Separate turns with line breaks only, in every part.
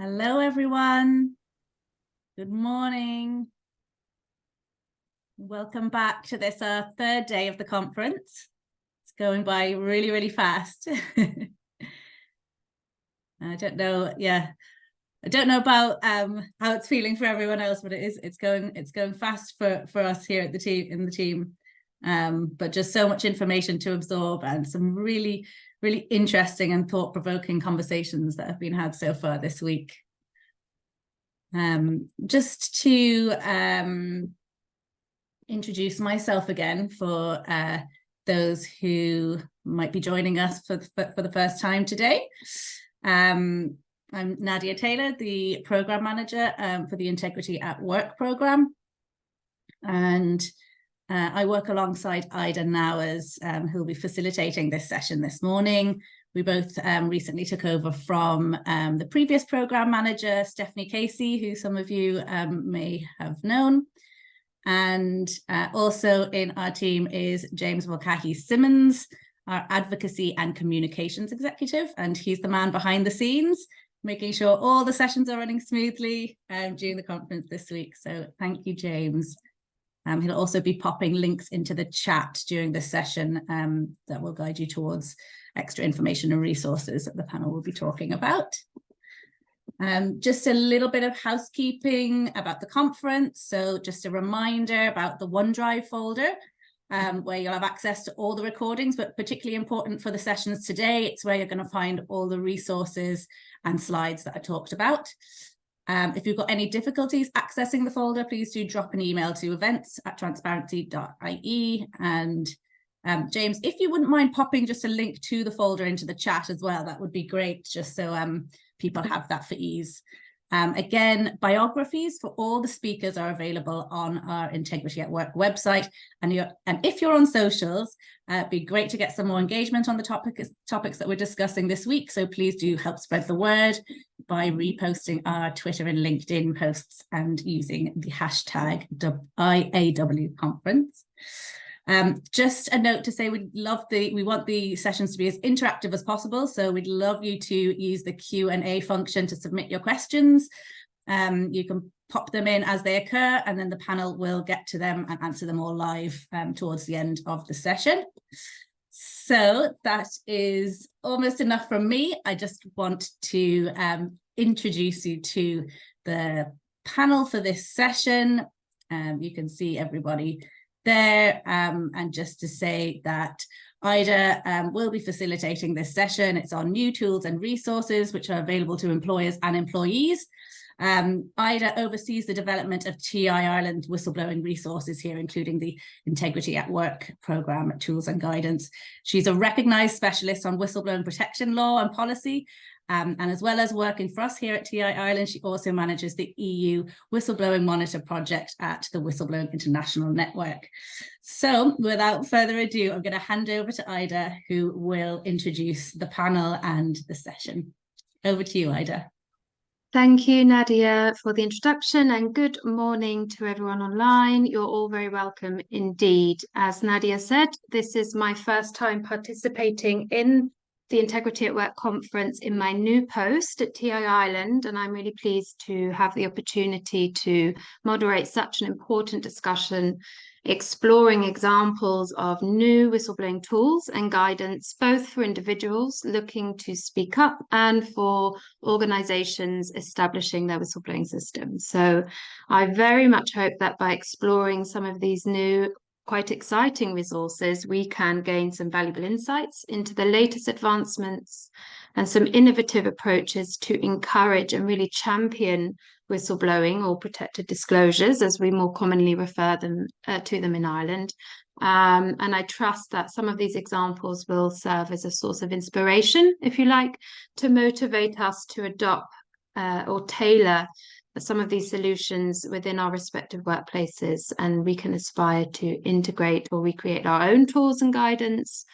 Hello, everyone. Good morning. Welcome back to this third day of the conference. It's going by really, really fast. I don't know about how it's feeling for everyone else, but it's going fast for us here at the team. But just so much information to absorb and some really, really interesting and thought-provoking conversations that have been had so far this week. Just to introduce myself again for those who might be joining us for the first time today. I'm Nadia Taylor, the Program Manager for the Integrity at Work program. And I work alongside Ida Nowers, who'll be facilitating this session this morning. We both recently took over from the previous program manager, Stephanie Casey, who some of you may have known. And also in our team is James Mulcahy-Simmons, our advocacy and communications executive. And he's the man behind the scenes, making sure all the sessions are running smoothly during the conference this week. So thank you, James. He'll also be popping links into the chat during this session that will guide you towards extra information and resources that the panel will be talking about. Just a little bit of housekeeping about the conference. So just a reminder about the OneDrive folder, where you'll have access to all the recordings, but particularly important for the sessions today, it's where you're going to find all the resources and slides that I talked about. If you've got any difficulties accessing the folder, please do drop an email to events@transparency.ie. And James, if you wouldn't mind popping just a link to the folder into the chat as well, that would be great, just so people have that for ease. Again, biographies for all the speakers are available on our Integrity at Work website. And if you're on socials, it'd be great to get some more engagement on the topics that we're discussing this week. So please do help spread the word by reposting our Twitter and LinkedIn posts and using the hashtag IAW conference. Just a note to say we want the sessions to be as interactive as possible. So we'd love you to use the Q&A function to submit your questions. You can pop them in as they occur, and then the panel will get to them and answer them all live towards the end of the session. So that is almost enough from me. I just want to introduce you to the panel for this session. You can see everybody there, and just to say that Ida will be facilitating this session. It's on new tools and resources which are available to employers and employees. Ida oversees the development of TI Ireland whistleblowing resources here, including the Integrity at Work programme, tools and guidance. She's a recognised specialist on whistleblowing protection law and policy. And as well as working for us here at TI Ireland, she also manages the EU Whistleblowing Monitor project at the Whistleblowing International Network. So without further ado, I'm going to hand over to Ida, who will introduce the panel and the session. Over to you, Ida.
Thank you, Nadia, for the introduction, and good morning to everyone online. You're all very welcome indeed. As Nadia said, this is my first time participating in the Integrity at Work conference in my new post at TI Ireland, and I'm really pleased to have the opportunity to moderate such an important discussion, exploring examples of new whistleblowing tools and guidance, both for individuals looking to speak up and for organisations establishing their whistleblowing systems. So I very much hope that by exploring some of these new, quite exciting resources, we can gain some valuable insights into the latest advancements and some innovative approaches to encourage and really champion whistleblowing or protected disclosures, as we more commonly refer to them in Ireland. And I trust that some of these examples will serve as a source of inspiration, if you like, to motivate us to adopt or tailor some of these solutions within our respective workplaces, and we can aspire to integrate or recreate our own tools and guidance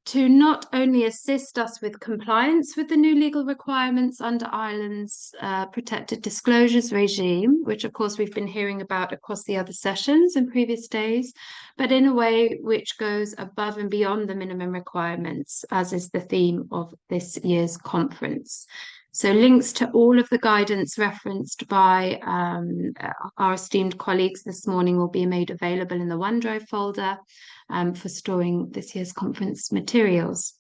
to not only assist us with compliance with the new legal requirements under Ireland's protected disclosures regime, which of course we've been hearing about across the other sessions in previous days, but in a way which goes above and beyond the minimum requirements, as is the theme of this year's conference. So links to all of the guidance referenced by our esteemed colleagues this morning will be made available in the OneDrive folder for storing this year's conference materials.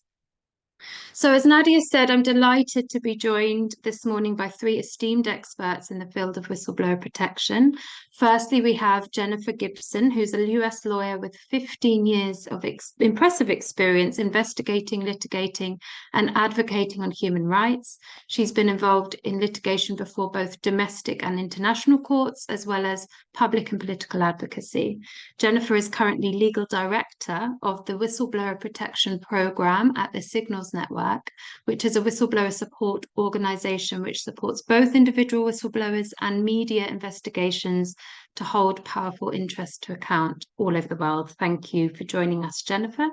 So as Nadia said, I'm delighted to be joined this morning by three esteemed experts in the field of whistleblower protection. Firstly, we have Jennifer Gibson, who's a US lawyer with 15 years of impressive experience investigating, litigating, and advocating on human rights. She's been involved in litigation before both domestic and international courts, as well as public and political advocacy. Jennifer is currently legal director of the Whistleblower Protection Program at the Signals Network, which is a whistleblower support organisation which supports both individual whistleblowers and media investigations to hold powerful interests to account all over the world. Thank you for joining us, Jennifer.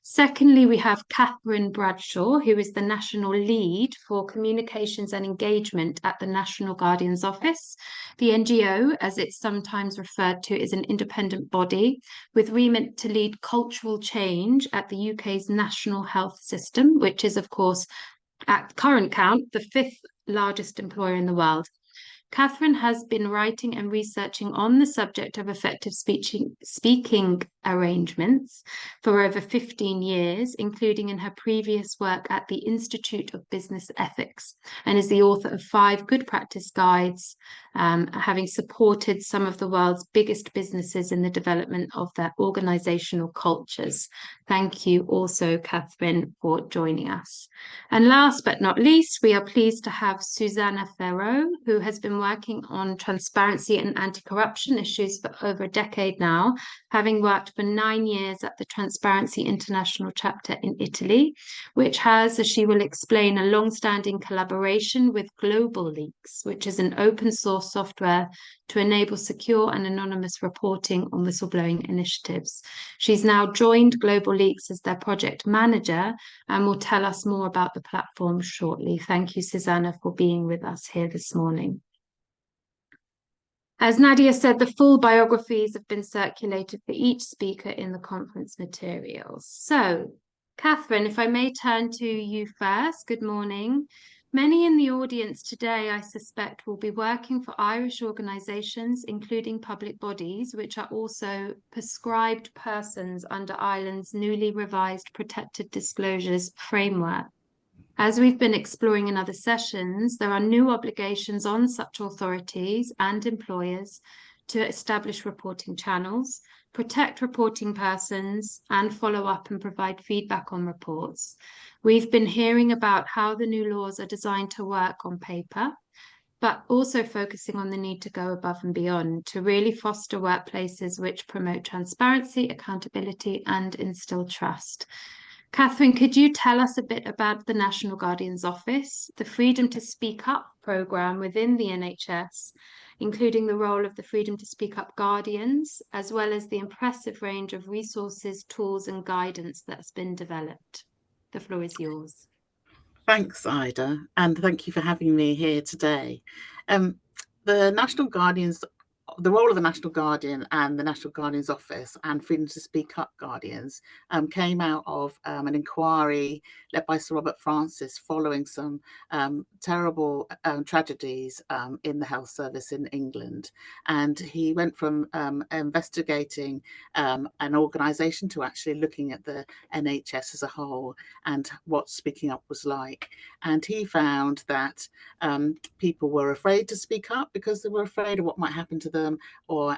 Secondly, we have Katherine Bradshaw, who is the National Lead for Communications and Engagement at the National Guardian's Office. The NGO, as it's sometimes referred to, is an independent body with remit to lead cultural change at the UK's National Health System, which is, of course, at current count, the 5th largest employer in the world. Katherine has been writing and researching on the subject of effective speaking arrangements for over 15 years, including in her previous work at the Institute of Business Ethics, and is the author of 5 good practice guides, having supported some of the world's biggest businesses in the development of their organizational cultures. Thank you also, Katherine, for joining us. And last but not least, we are pleased to have Susanna Ferro, who has been working on transparency and anti-corruption issues for over a decade now, having worked for 9 years at the Transparency International chapter in Italy, which has, as she will explain, a long-standing collaboration with GlobaLeaks, which is an open source software to enable secure and anonymous reporting on whistleblowing initiatives. She's now joined GlobaLeaks as their project manager and will tell us more about the platform shortly. Thank you, Susanna, for being with us here this morning. As Nadia said, the full biographies have been circulated for each speaker in the conference materials. So, Katherine, if I may turn to you first, good morning. Many in the audience today, I suspect, will be working for Irish organisations, including public bodies, which are also prescribed persons under Ireland's newly revised Protected Disclosures Framework. As we've been exploring in other sessions, there are new obligations on such authorities and employers to establish reporting channels, protect reporting persons, and follow up and provide feedback on reports. We've been hearing about how the new laws are designed to work on paper, but also focusing on the need to go above and beyond to really foster workplaces which promote transparency, accountability, and instill trust. Katherine, could you tell us a bit about the National Guardian's Office, the Freedom to Speak Up programme within the NHS, including the role of the Freedom to Speak Up Guardians, as well as the impressive range of resources, tools and guidance that's been developed? The floor is yours.
Thanks, Ida, and thank you for having me here today. The National Guardians, the role of the National Guardian and the National Guardian's Office and Freedom to Speak Up Guardians came out of an inquiry led by Sir Robert Francis following some terrible tragedies in the health service in England. And he went from investigating an organisation to actually looking at the NHS as a whole and what speaking up was like. And he found that people were afraid to speak up because they were afraid of what might happen to them,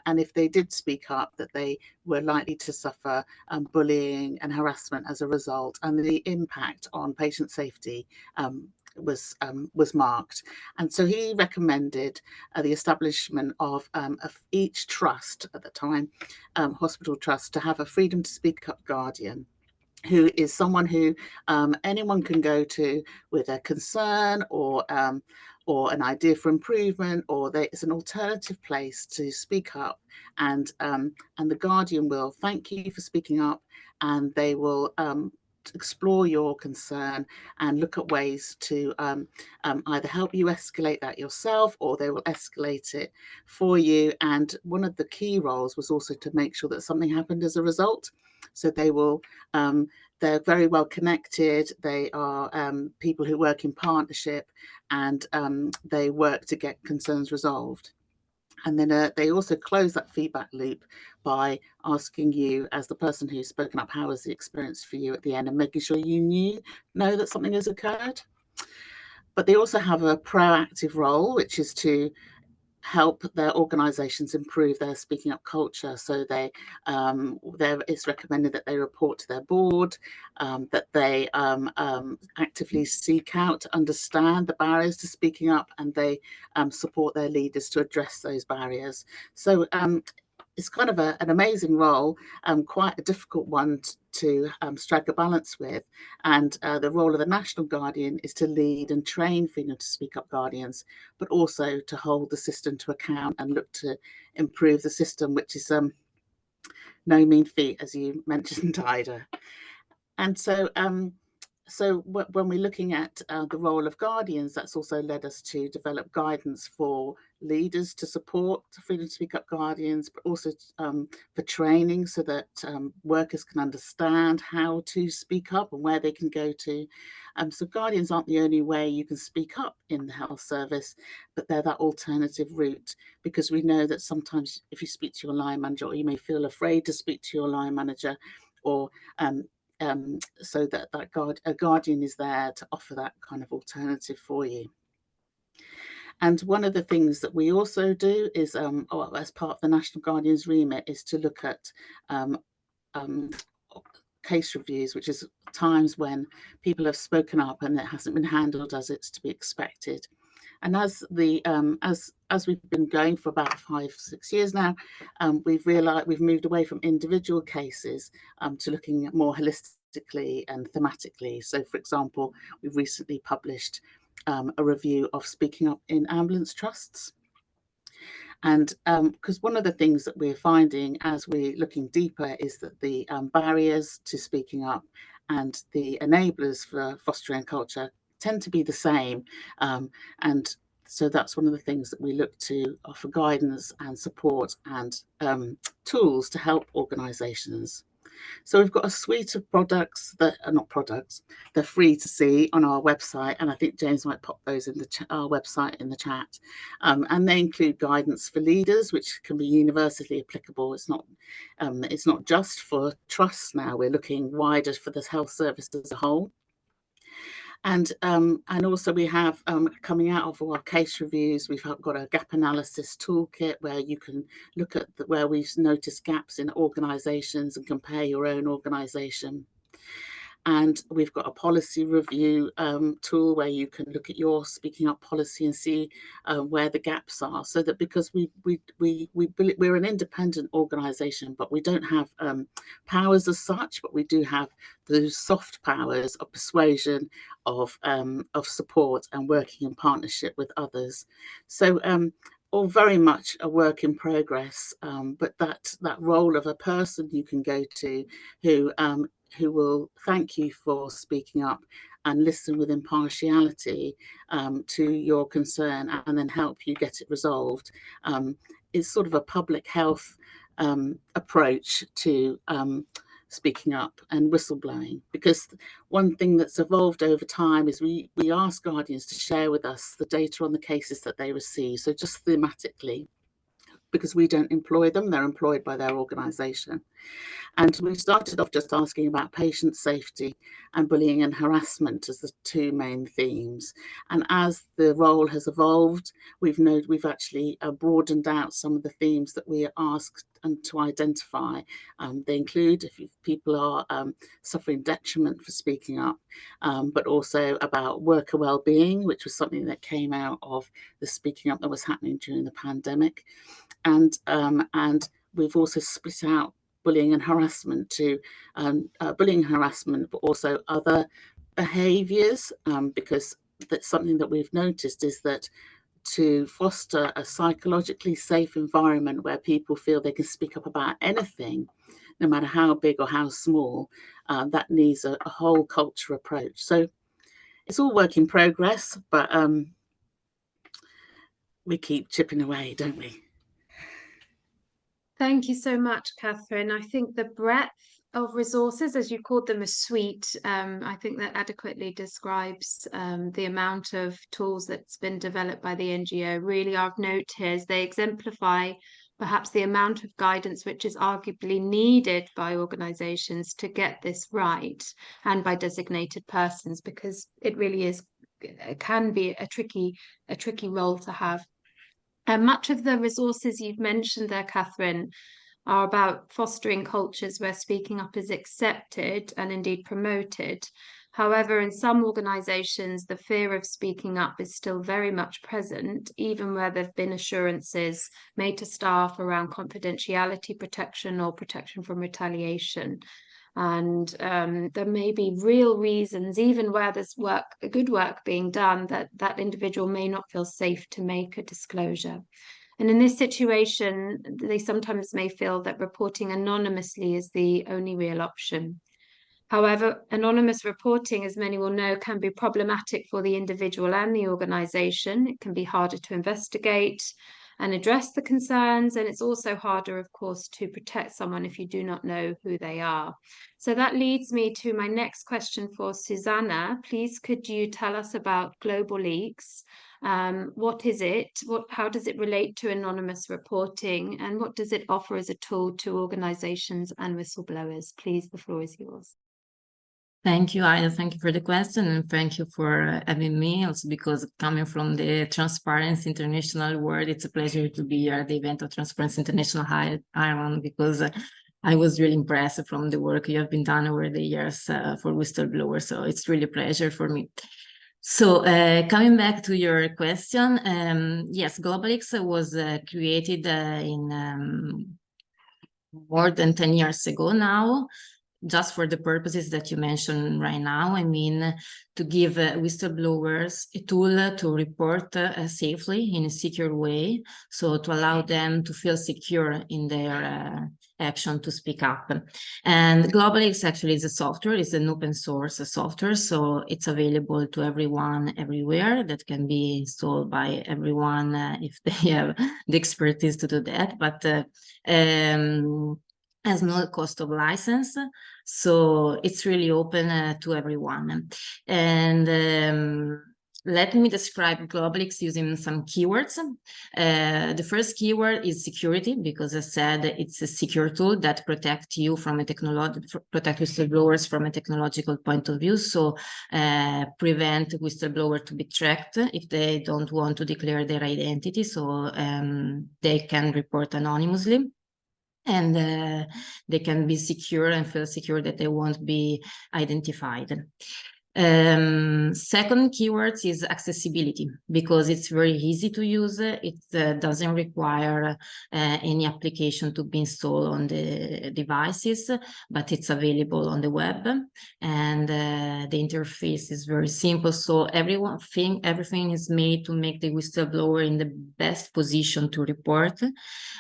and if they did speak up, that they were likely to suffer bullying and harassment as a result, and the impact on patient safety was marked. And so he recommended the establishment of each trust at the time, hospital trust, to have a Freedom to Speak Up Guardian, who is someone who anyone can go to with a concern or an idea for improvement, or it's an alternative place to speak up, and the Guardian will thank you for speaking up, and they will explore your concern and look at ways to either help you escalate that yourself, or they will escalate it for you. And one of the key roles was also to make sure that something happened as a result. So they will they're very well connected. They are people who work in partnership, and they work to get concerns resolved. And then they also close that feedback loop by asking you, as the person who's spoken up, how was the experience for you at the end, and making sure you know that something has occurred. But they also have a proactive role, which is to help their organisations improve their speaking up culture. So it's recommended that they report to their board, that they actively seek out, understand the barriers to speaking up, and they support their leaders to address those barriers. So it's kind of an amazing role, quite a difficult one to strike a balance with. And the role of the National Guardian is to lead and train freedom to speak up guardians, but also to hold the system to account and look to improve the system, which is no mean feat, as you mentioned, Ida. And so when we're looking at the role of guardians, that's also led us to develop guidance for leaders to support freedom to speak up guardians, but also for training, so that workers can understand how to speak up and where they can go to. So guardians aren't the only way you can speak up in the health service, but they're that alternative route, because we know that sometimes if you speak to your line manager, or you may feel afraid to speak to your line manager, or so that a guardian is there to offer that kind of alternative for you. And one of the things that we also do is, as part of the National Guardian's remit, is to look at case reviews, which is times when people have spoken up and it hasn't been handled as it's to be expected. And as we've been going for about 5-6 years now, we've realised we've moved away from individual cases to looking at more holistically and thematically. So, for example, we've recently published a review of speaking up in ambulance trusts. And because one of the things that we're finding as we're looking deeper is that the barriers to speaking up and the enablers for fostering culture tend to be the same. And so that's one of the things that we look to offer guidance and support and tools to help organisations. So we've got a suite of products that are not products, they're free to see on our website. And I think James might pop those in our website in the chat. And they include guidance for leaders, which can be universally applicable. It's not just for trusts now. We're looking wider for the health service as a whole. And also we have coming out of our case reviews, we've got a gap analysis toolkit where you can look at where we've noticed gaps in organisations and compare your own organisation. And we've got a policy review tool where you can look at your speaking up policy and see where the gaps are. So that, because we're an independent organisation, but we don't have powers as such, but we do have those soft powers of persuasion, of support, and working in partnership with others. So all very much a work in progress, but that role of a person you can go to who will thank you for speaking up and listen with impartiality to your concern and then help you get it resolved, is sort of a public health approach to speaking up and whistleblowing. Because one thing that's evolved over time is we ask guardians to share with us the data on the cases that they receive, so just thematically, because we don't employ them, they're employed by their organisation. And we started off just asking about patient safety and bullying and harassment as the two main themes. And as the role has evolved, we've actually broadened out some of the themes that we are asked to identify. They include if people are suffering detriment for speaking up, but also about worker well-being, which was something that came out of the speaking up that was happening during the pandemic. And we've also split out bullying and harassment to bullying and harassment, but also other behaviours, because that's something that we've noticed is that to foster a psychologically safe environment where people feel they can speak up about anything, no matter how big or how small, that needs a whole culture approach. So it's all work in progress, but we keep chipping away, don't we?
Thank you so much, Katherine. I think the breadth of resources, as you called them, a suite, I think that adequately describes the amount of tools that's been developed by the NGO. Really, of note here is they exemplify perhaps the amount of guidance which is arguably needed by organisations to get this right, and by designated persons, because it really is, it can be a tricky role to have. And much of the resources you've mentioned there, Katherine, are about fostering cultures where speaking up is accepted and indeed promoted. However, in some organisations, the fear of speaking up is still very much present, even where there have been assurances made to staff around confidentiality protection or protection from retaliation. And there may be real reasons, even where there's good work being done, that individual may not feel safe to make a disclosure. And in this situation, they sometimes may feel that reporting anonymously is the only real option. However, anonymous reporting, as many will know, can be problematic for the individual and the organisation. It can be harder to investigate and address the concerns, and it's also harder, of course, to protect someone if you do not know who they are. So that leads me to my next question for Susanna. Please, could you tell us about GlobaLeaks? What is it? How does it relate to anonymous reporting? And what does it offer as a tool to organisations and whistleblowers? Please, the floor is yours.
Thank you, Ida. Thank you for the question, and thank you for having me. Also, because coming from the Transparency International world, it's a pleasure to be here at the event of Transparency International Ireland, because I was really impressed from the work you have been done over the years for whistleblowers. So it's really a pleasure for me. So coming back to your question, yes, GlobaLeaks was created in more than 10 years ago now, just for the purposes that you mentioned right now. I mean, to give whistleblowers a tool to report safely in a secure way, so to allow them to feel secure in their action to speak up. And GlobaLeaks actually is a software, it's an open source software, so it's available to everyone everywhere. That can be installed by everyone if they have the expertise to do that, but has no cost of license, so it's really open to everyone. And let me describe GlobaLeaks using some keywords. The first keyword is security, because I said it's a secure tool that protects you from protect whistleblowers from a technological point of view. So prevent whistleblower to be tracked if they don't want to declare their identity, so they can report anonymously. And they can be secure and feel secure that they won't be identified. Second keywords is accessibility, because it's very easy to use. It doesn't require any application to be installed on the devices, but it's available on the web, and the interface is very simple. So everything is made to make the whistleblower in the best position to report.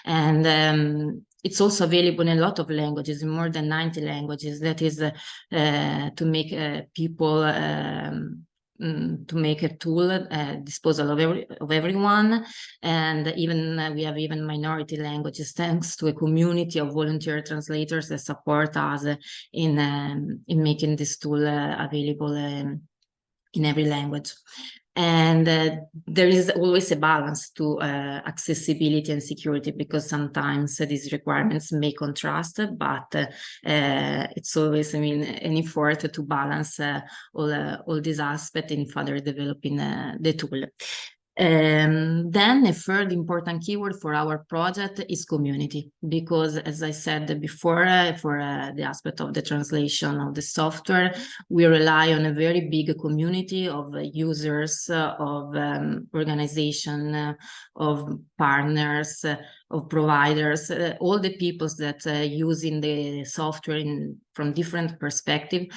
And it's also available in a lot of languages, in more than 90 languages. That is to make people, to make a tool disposal of everyone. And even we have even minority languages, thanks to a community of volunteer translators that support us in making this tool available in every language. And there is always a balance to accessibility and security, because sometimes these requirements may contrast, but it's always, I mean, an effort to balance all these aspects in further developing the tool. Then a third important keyword for our project is community, because as I said before, for the aspect of the translation of the software, we rely on a very big community of users, of organization, of partners, of providers, all the people that using the software from different perspectives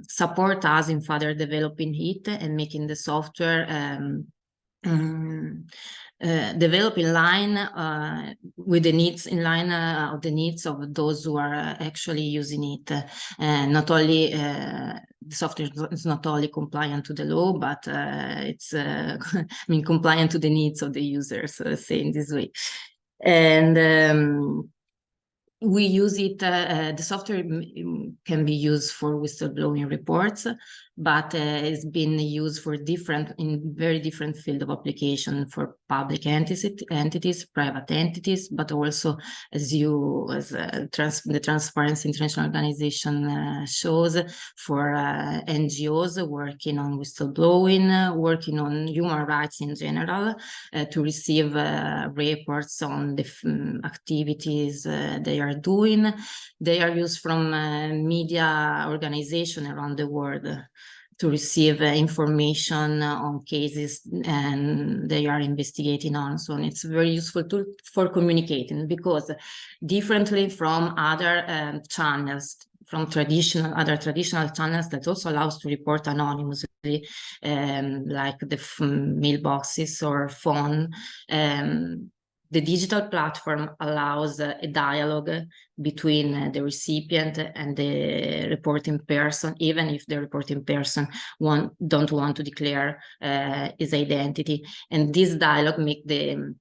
support us in further developing it and making the software develop in line with the needs, in line of the needs of those who are actually using it. Not only the software is not only compliant to the law, but it's I mean, compliant to the needs of the users, say in this way. And we use it, the software can be used for whistleblowing reports, but it's been used for in very different field of application, for public entities, private entities, but also as the Transparency International Organization shows, for NGOs working on whistleblowing, working on human rights in general, to receive reports on the activities they are doing. They are used from media organizations around the world to receive information on cases and they are investigating on. So it's a very useful tool for communicating, because differently from other channels, from other traditional channels that also allows to report anonymously, like the mailboxes or phone, the digital platform allows a dialogue between the recipient and the reporting person, even if the reporting person don't want to declare his identity. And this dialogue makes the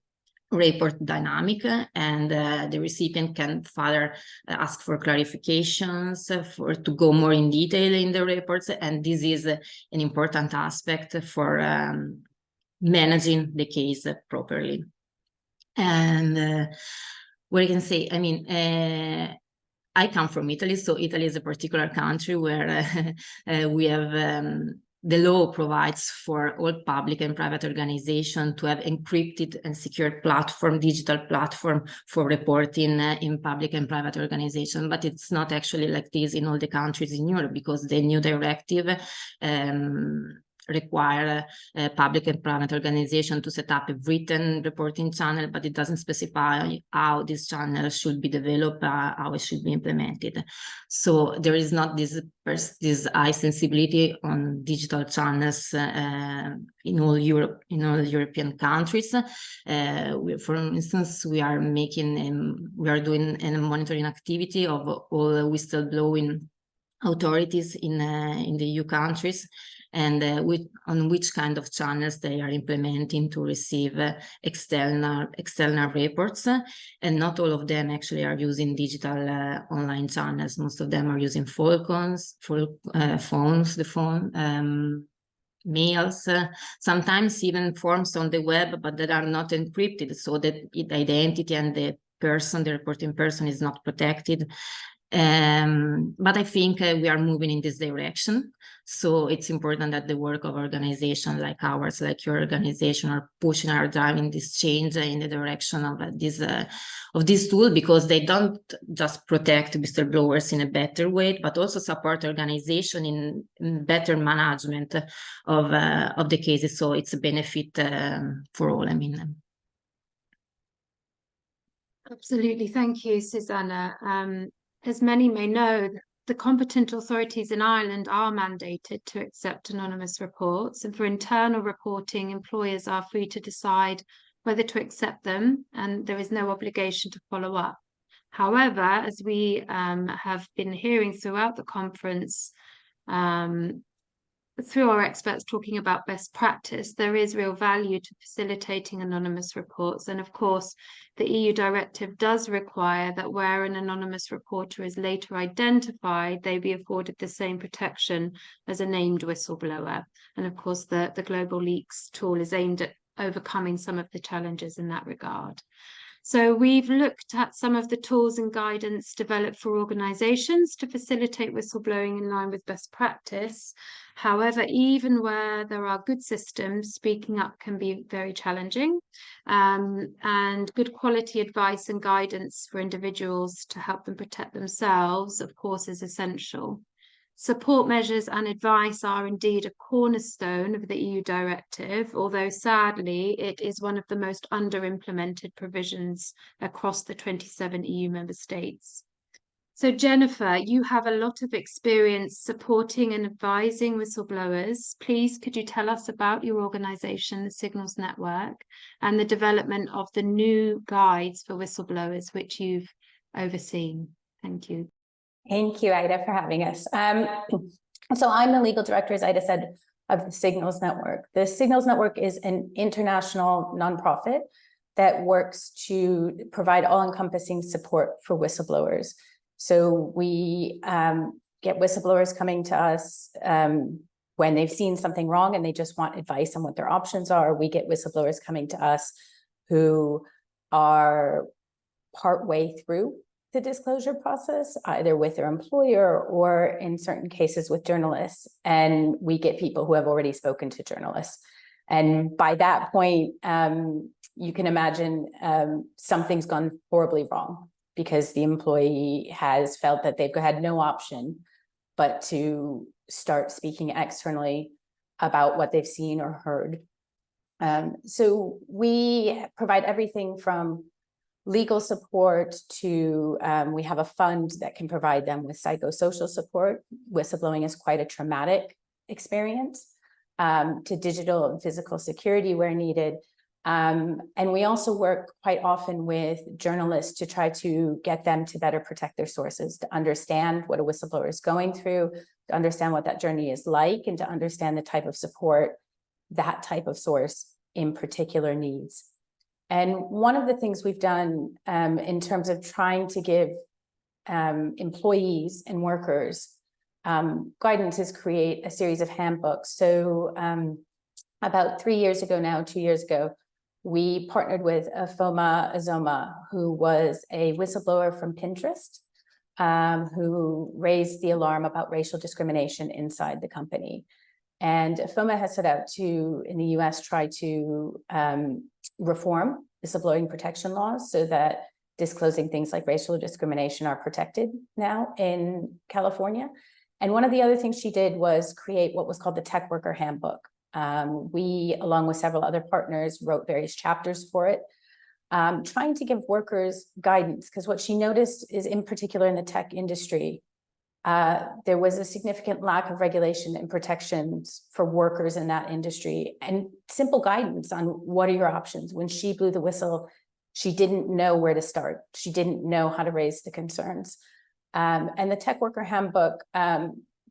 report dynamic, and the recipient can further ask for clarifications, to go more in detail in the reports. And this is an important aspect for managing the case properly. And what I can say, I mean, I come from Italy, so Italy is a particular country where we have the law provides for all public and private organizations to have encrypted and secure digital platform for reporting in public and private organizations. But it's not actually like this in all the countries in Europe, because the new directive require public and private organization to set up a written reporting channel, but it doesn't specify how this channel should be developed, how it should be implemented. So there is not this high sensibility on digital channels in all European countries. For instance, we are doing a monitoring activity of all whistleblowing authorities in the EU countries, and on which kind of channels they are implementing to receive external reports. And not all of them actually are using digital online channels. Most of them are using phones, mails, sometimes even forms on the web, but that are not encrypted, so that the identity and the reporting person is not protected. But I think we are moving in this direction. So it's important that the work of organizations like ours, like your organization, are pushing, are driving this change in the direction of this tool, because they don't just protect whistleblowers in a better way, but also support organization in better management of the cases. So it's a benefit for all, I mean.
Absolutely. Thank you, Susanna. As many may know, the competent authorities in Ireland are mandated to accept anonymous reports, and for internal reporting, employers are free to decide whether to accept them, and there is no obligation to follow up. However, as we have been hearing throughout the conference, through our experts talking about best practice, there is real value to facilitating anonymous reports. And of course, the EU directive does require that where an anonymous reporter is later identified, they be afforded the same protection as a named whistleblower. And of course, the GlobaLeaks tool is aimed at overcoming some of the challenges in that regard. So we've looked at some of the tools and guidance developed for organizations to facilitate whistleblowing in line with best practice. However, even where there are good systems, speaking up can be very challenging, and good quality advice and guidance for individuals to help them protect themselves, of course, is essential. Support measures and advice are indeed a cornerstone of the EU directive, although sadly it is one of the most under-implemented provisions across the 27 EU member states. So Jennifer, you have a lot of experience supporting and advising whistleblowers. Please, could you tell us about your organisation, the Signals Network, and the development of the new guides for whistleblowers, which you've overseen? Thank you.
Thank you, Ida, for having us. So I'm the legal director, as Ida said, of the Signals Network. The Signals Network is an international nonprofit that works to provide all-encompassing support for whistleblowers. So we get whistleblowers coming to us when they've seen something wrong and they just want advice on what their options are. We get whistleblowers coming to us who are partway through the disclosure process, either with their employer or in certain cases with journalists. And we get people who have already spoken to journalists. And by that point, you can imagine something's gone horribly wrong because the employee has felt that they've had no option but to start speaking externally about what they've seen or heard. So we provide everything from legal support to, we have a fund that can provide them with psychosocial support. Whistleblowing is quite a traumatic experience, to digital and physical security where needed. And we also work quite often with journalists to try to get them to better protect their sources, to understand what a whistleblower is going through, to understand what that journey is like, and to understand the type of support that type of source in particular needs. And one of the things we've done in terms of trying to give employees and workers guidance is create a series of handbooks. So about 3 years ago now, 2 years ago, we partnered with Afoma Azoma, who was a whistleblower from Pinterest, who raised the alarm about racial discrimination inside the company. And Afoma has set out to, in the US, try to reform whistleblowing protection laws so that disclosing things like racial discrimination are protected now in California. And one of the other things she did was create what was called the Tech Worker Handbook. We, along with several other partners, wrote various chapters for it, trying to give workers guidance, because what she noticed is, in particular in the tech industry, there was a significant lack of regulation and protections for workers in that industry, and simple guidance on what are your options. When she blew the whistle, she didn't know where to start. She didn't know how to raise the concerns. And the Tech Worker Handbook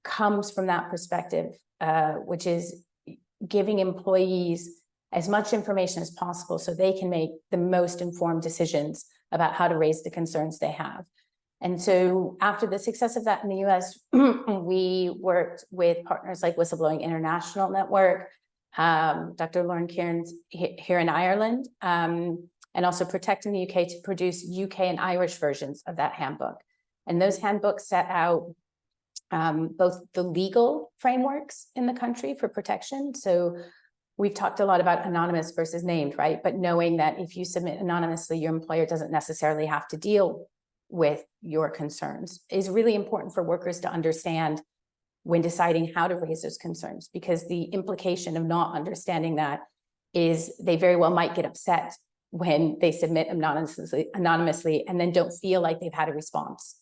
comes from that perspective, which is giving employees as much information as possible so they can make the most informed decisions about how to raise the concerns they have. And so after the success of that in the US, we worked with partners like Whistleblowing International Network, Dr. Lauren Kieran's here in Ireland, and also Protect in the UK to produce UK and Irish versions of that handbook. And those handbooks set out both the legal frameworks in the country for protection. So we've talked a lot about anonymous versus named, right? But knowing that if you submit anonymously, your employer doesn't necessarily have to deal with your concerns is really important for workers to understand when deciding how to raise those concerns, because the implication of not understanding that is they very well might get upset when they submit anonymously and then don't feel like they've had a response.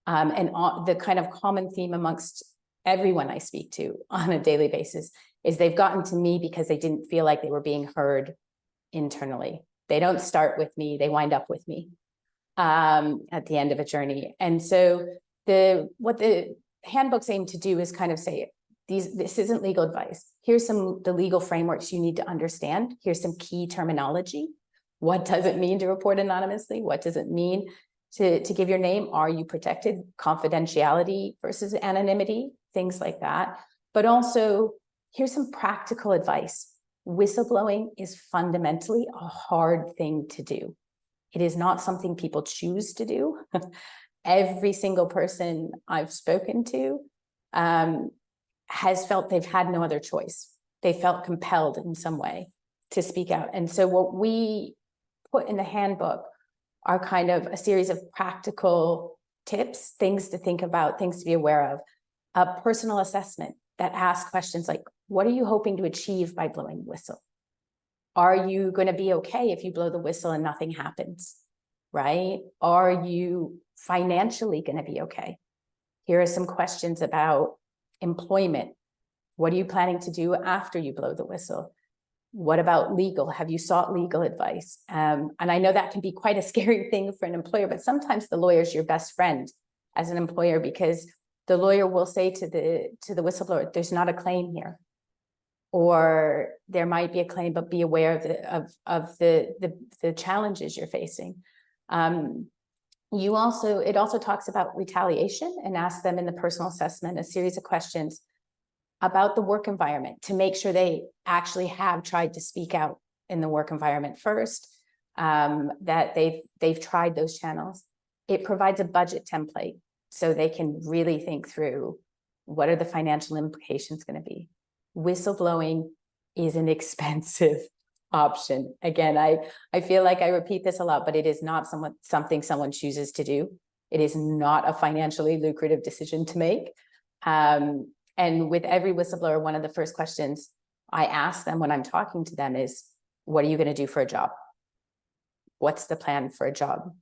And the kind of common theme amongst everyone I speak to on a daily basis is they've gotten to me because they didn't feel like they were being heard internally. They don't start with me, they wind up with me at the end of a journey. And so what the handbooks aim to do is kind of say, this isn't legal advice. Here's the legal frameworks you need to understand. Here's some key terminology. What does it mean to report anonymously? What does it mean to give your name? Are you protected? Confidentiality versus anonymity, things like that. But also, here's some practical advice. Whistleblowing is fundamentally a hard thing to do. It is not something people choose to do. Every single person I've spoken to has felt they've had no other choice. They felt compelled in some way to speak out. And so what we put in the handbook are kind of a series of practical tips, things to think about, things to be aware of, a personal assessment that asks questions like, what are you hoping to achieve by blowing the whistle? Are you going to be okay if you blow the whistle and nothing happens, right? Are you financially going to be okay? Here are some questions about employment. What are you planning to do after you blow the whistle? What about legal? Have you sought legal advice? And I know that can be quite a scary thing for an employer, but sometimes the lawyer is your best friend as an employer, because the lawyer will say to the whistleblower, there's not a claim here, or there might be a claim, but be aware of the challenges you're facing. It also talks about retaliation, and asks them in the personal assessment a series of questions about the work environment to make sure they actually have tried to speak out in the work environment first, that they've tried those channels. It provides a budget template so they can really think through what are the financial implications going to be. Whistleblowing is an expensive option. Again, I feel like I repeat this a lot, but it is not something someone chooses to do. It is not a financially lucrative decision to make. And with every whistleblower, one of the first questions I ask them when I'm talking to them is, what are you going to do for a job? What's the plan for a job?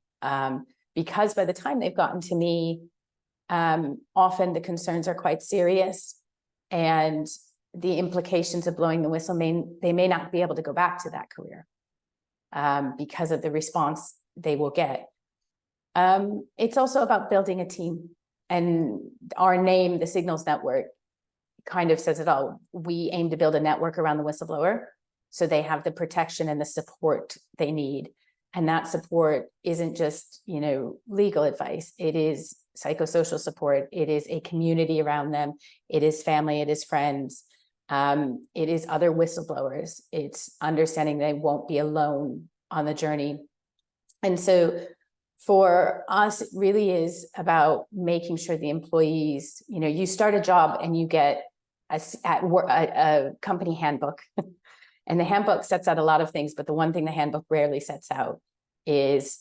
Because by the time they've gotten to me, often the concerns are quite serious, and the implications of blowing the whistle they may not be able to go back to that career because of the response they will get. It's also about building a team, and our name, the Signals Network, kind of says it all. We aim to build a network around the whistleblower so they have the protection and the support they need. And that support isn't just, legal advice. It is psychosocial support. It is a community around them. It is family. It is friends. It is other whistleblowers. It's understanding they won't be alone on the journey. And so for us, it really is about making sure the employees, you start a job and you get a company handbook. And the handbook sets out a lot of things, but the one thing the handbook rarely sets out is,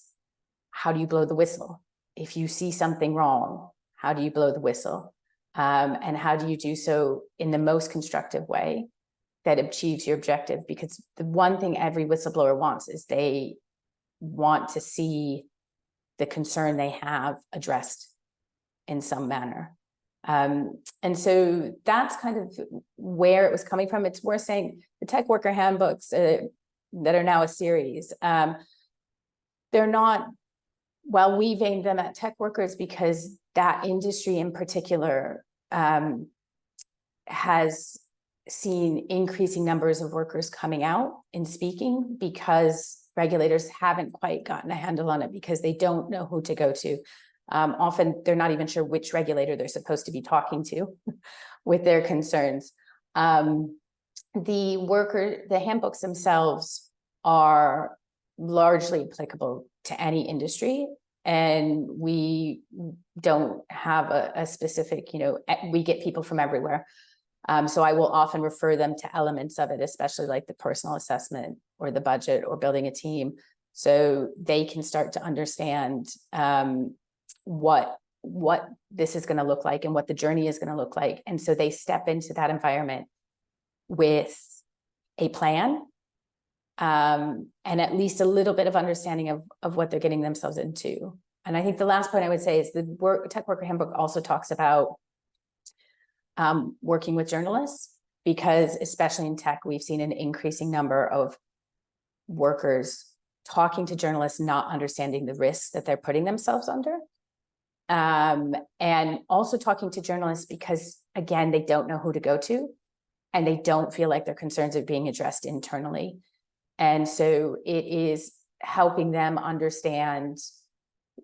how do you blow the whistle? If you see something wrong, how do you blow the whistle? And how do you do so in the most constructive way that achieves your objective? Because the one thing every whistleblower wants is they want to see the concern they have addressed in some manner. And so that's kind of where it was coming from. It's worth saying the tech worker handbooks that are now a series, they're not, well, we've aimed them at tech workers because that industry in particular has seen increasing numbers of workers coming out and speaking, because regulators haven't quite gotten a handle on it, because they don't know who to go to. Often they're not even sure which regulator they're supposed to be talking to with their concerns. The handbooks themselves are largely applicable to any industry, and we don't have a specific, we get people from everywhere. So I will often refer them to elements of it, especially like the personal assessment or the budget or building a team, so they can start to understand what this is going to look like and what the journey is going to look like. And so they step into that environment with a plan, and at least a little bit of understanding of what they're getting themselves into. And I think the last point I would say is the Tech Worker Handbook also talks about working with journalists, because especially in tech, we've seen an increasing number of workers talking to journalists, not understanding the risks that they're putting themselves under. And also talking to journalists because, again, they don't know who to go to, and they don't feel like their concerns are being addressed internally. And so it is helping them understand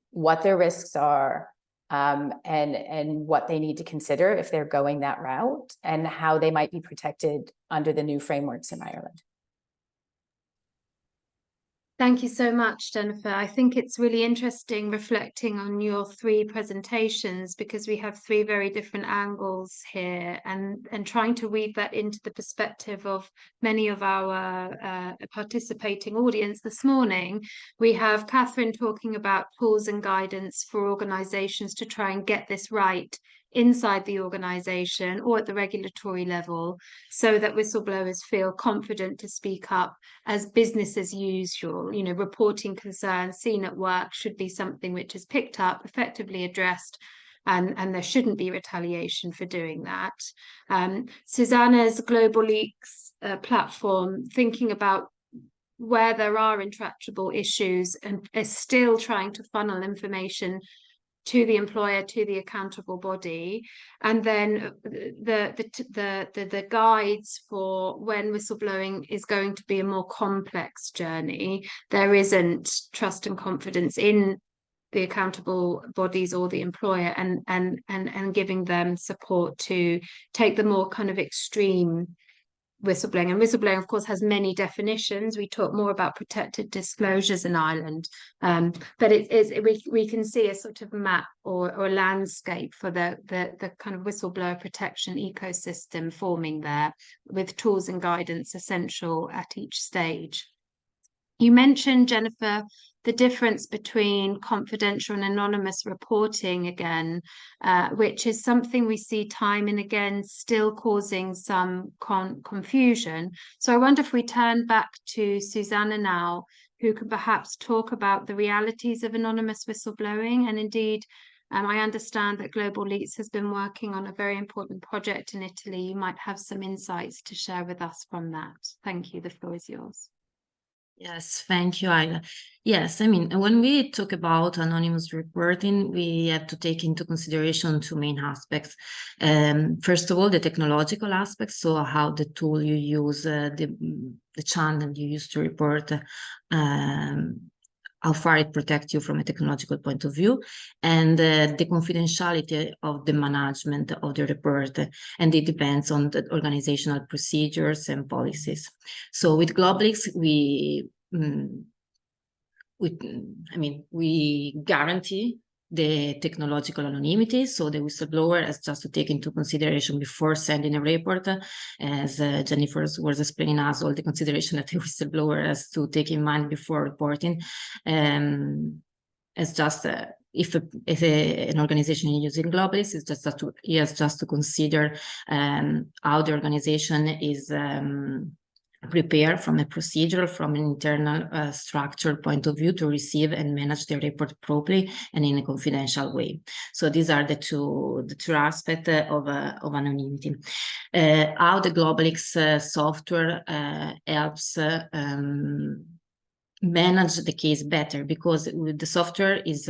what their risks are, and what they need to consider if they're going that route, and how they might be protected under the new frameworks in Ireland.
Thank you so much, Jennifer. I think it's really interesting reflecting on your three presentations, because we have three very different angles here, and trying to weave that into the perspective of many of our participating audience this morning. We have Katherine talking about tools and guidance for organisations to try and get this right inside the organization or at the regulatory level, so that whistleblowers feel confident to speak up as business as usual. You know, reporting concerns seen at work should be something which is picked up, effectively addressed, and there shouldn't be retaliation for doing that. Susanna's GlobaLeaks platform, thinking about where there are intractable issues and is still trying to funnel information to the employer, to the accountable body, and then the guides for when whistleblowing is going to be a more complex journey. There isn't trust and confidence in the accountable bodies or the employer, and giving them support to take the more kind of extreme whistleblowing. And whistleblowing, of course, has many definitions. We talk more about protected disclosures in Ireland, but we can see a sort of map or a landscape for the kind of whistleblower protection ecosystem forming there, with tools and guidance essential at each stage. You mentioned, Jennifer, the difference between confidential and anonymous reporting again, which is something we see time and again still causing some confusion. So I wonder if we turn back to Susanna now, who could perhaps talk about the realities of anonymous whistleblowing. And indeed, I understand that GlobaLeaks has been working on a very important project in Italy. You might have some insights to share with us from that. Thank you. The floor is yours.
Yes, thank you, Ayla. Yes, I mean, when we talk about anonymous reporting, we have to take into consideration two main aspects. First of all, the technological aspects, so how the tool you use, the channel you use to report, how far it protects you from a technological point of view, and the confidentiality of the management of the report, and it depends on the organizational procedures and policies. So with GlobaLeaks, we guarantee the technological anonymity, so the whistleblower has just to take into consideration before sending a report, as Jennifer was explaining us, all the consideration that the whistleblower has to take in mind before reporting, as just if an organization is using GlobaLeaks, he has just to consider how the organization is prepare from a procedural, from an internal structure point of view to receive and manage the report properly and in a confidential way. So these are the two aspects of anonymity. How the GlobaLeaks software helps manage the case better, because the software is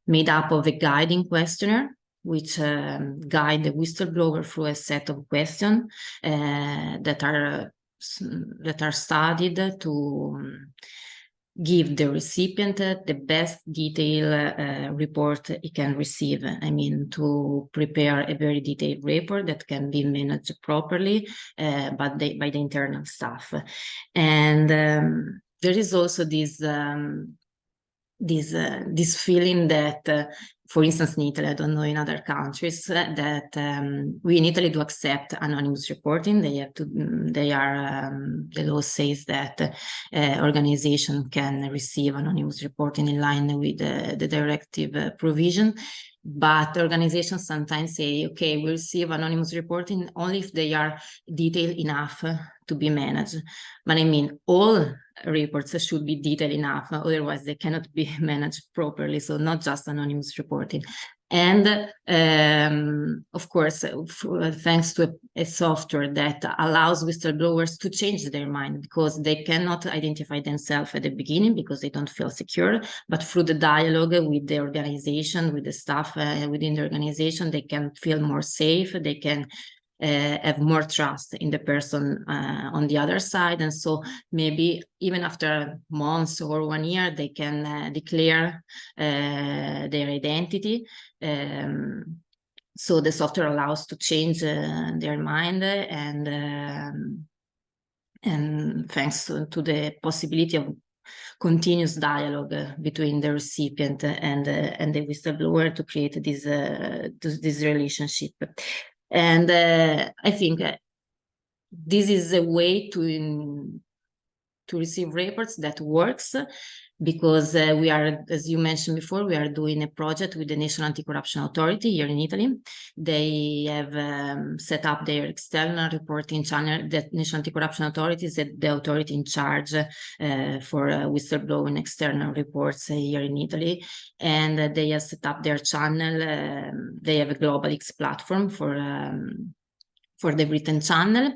made up of a guiding questionnaire which guide the whistleblower through a set of questions that are studied to give the recipient the best detailed report he can receive. I mean, to prepare a very detailed report that can be managed properly by the internal staff. And there is also this feeling that, for instance, in Italy, I don't know in other countries, that we in Italy do accept anonymous reporting. The law says that organization can receive anonymous reporting in line with the directive provision. But organizations sometimes say, okay, we receive anonymous reporting only if they are detailed enough to be managed. But I mean, all reports should be detailed enough, otherwise they cannot be managed properly. So not just anonymous reporting. And of course, thanks to a software that allows whistleblowers to change their mind, because they cannot identify themselves at the beginning because they don't feel secure, but through the dialogue with the organization, with the staff within the organization, they can feel more safe, they can have more trust in the person on the other side. And so maybe even after months or 1 year, they can declare their identity. So the software allows to change their mind, and thanks to the possibility of continuous dialogue between the recipient and the whistleblower to create this relationship. And I think this is a way to receive reports that works, because we are, as you mentioned before, we are doing a project with the National Anti-Corruption Authority here in Italy. They have set up their external reporting channel. The National Anti-Corruption Authority is the authority in charge for whistleblowing external reports here in Italy, and they have set up their channel. They have a GlobaLeaks platform for the written channel,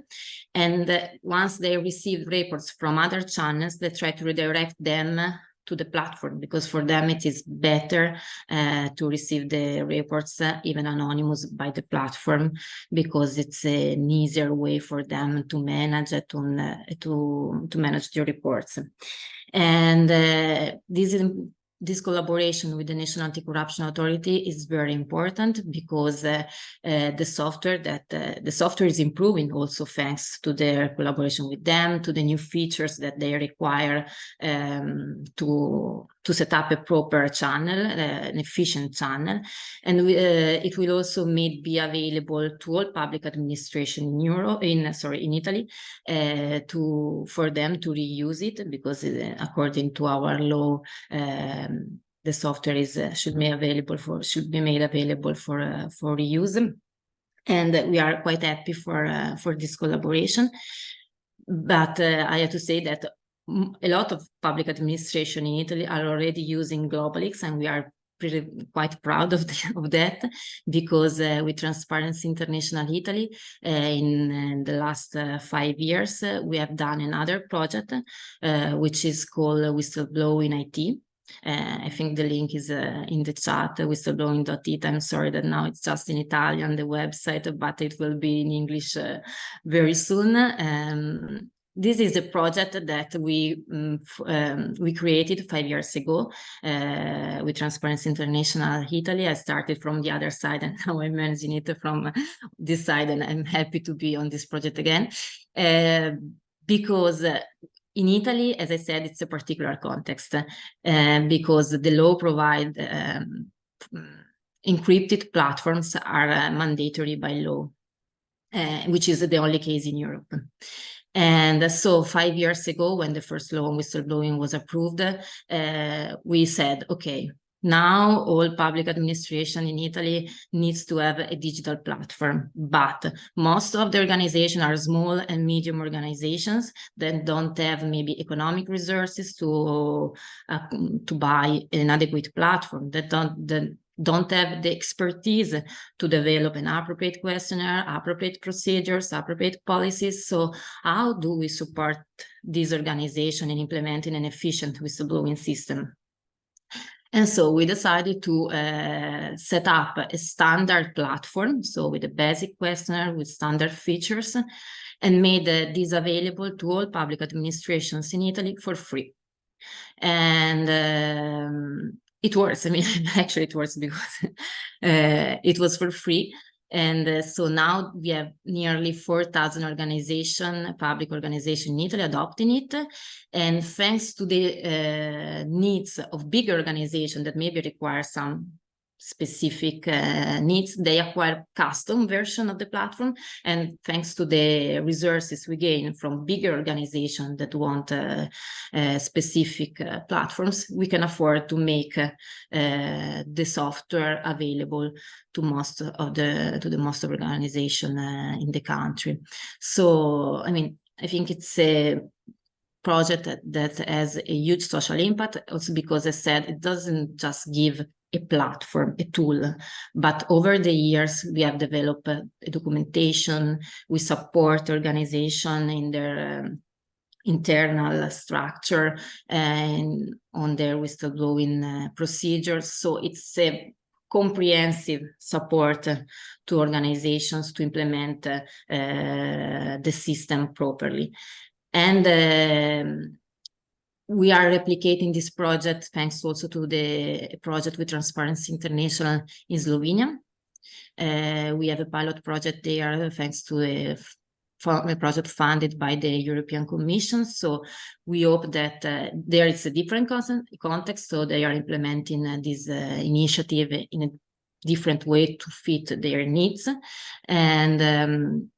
and once they receive reports from other channels, they try to redirect them to the platform, because for them it is better to receive the reports even anonymous by the platform, because it's an easier way for them to manage to manage the reports. And this collaboration with the National Anti-Corruption Authority is very important, because the software is improving also thanks to their collaboration with them, to the new features that they require to set up a proper channel, an efficient channel. And it will also be available to all public administration in Italy, for them to reuse it, because according to our law, the software should be made available for reuse, and we are quite happy for this collaboration. But I have to say that a lot of public administration in Italy are already using GlobaLeaks, and we are quite proud of that, because with Transparency International Italy, in the last 5 years, we have done another project which is called Whistleblowing IT. I think the link is in the chat, whistleblowing.it. I'm sorry that now it's just in Italian, the website, but it will be in English very soon. This is a project that we created 5 years ago with Transparency International Italy. I started from the other side, and now I'm managing it from this side, and I'm happy to be on this project again, because in Italy, as I said, it's a particular context, because the law provides encrypted platforms are mandatory by law, which is the only case in Europe. And so 5 years ago, when the first law on whistleblowing was approved, we said, okay, now all public administration in Italy needs to have a digital platform, but most of the organizations are small and medium organizations that don't have maybe economic resources to buy an adequate platform, that don't have the expertise to develop an appropriate questionnaire, appropriate procedures, appropriate policies. So how do we support this organization in implementing an efficient whistleblowing system? And so we decided to set up a standard platform, so with a basic questionnaire with standard features, and made this available to all public administrations in Italy for free. And it works. I mean, actually it works, because it was for free. And so now we have nearly 4,000 public organizations in Italy adopting it. And thanks to the needs of big organizations that maybe require some specific needs, they acquire custom version of the platform. And thanks to the resources we gain from bigger organizations that want specific platforms, we can afford to make the software available to most of the organizations in the country. So, I mean, I think it's a project that has a huge social impact, also because, as I said, it doesn't just give a platform, a tool, but over the years we have developed a documentation. We support organization in their internal structure and on their whistleblowing procedures. So it's a comprehensive support to organizations to implement the system properly. And we are replicating this project thanks also to the project with Transparency International in Slovenia. We have a pilot project there thanks to a project funded by the European Commission. So we hope that there is a different context, so they are implementing this initiative in a different way to fit their needs. And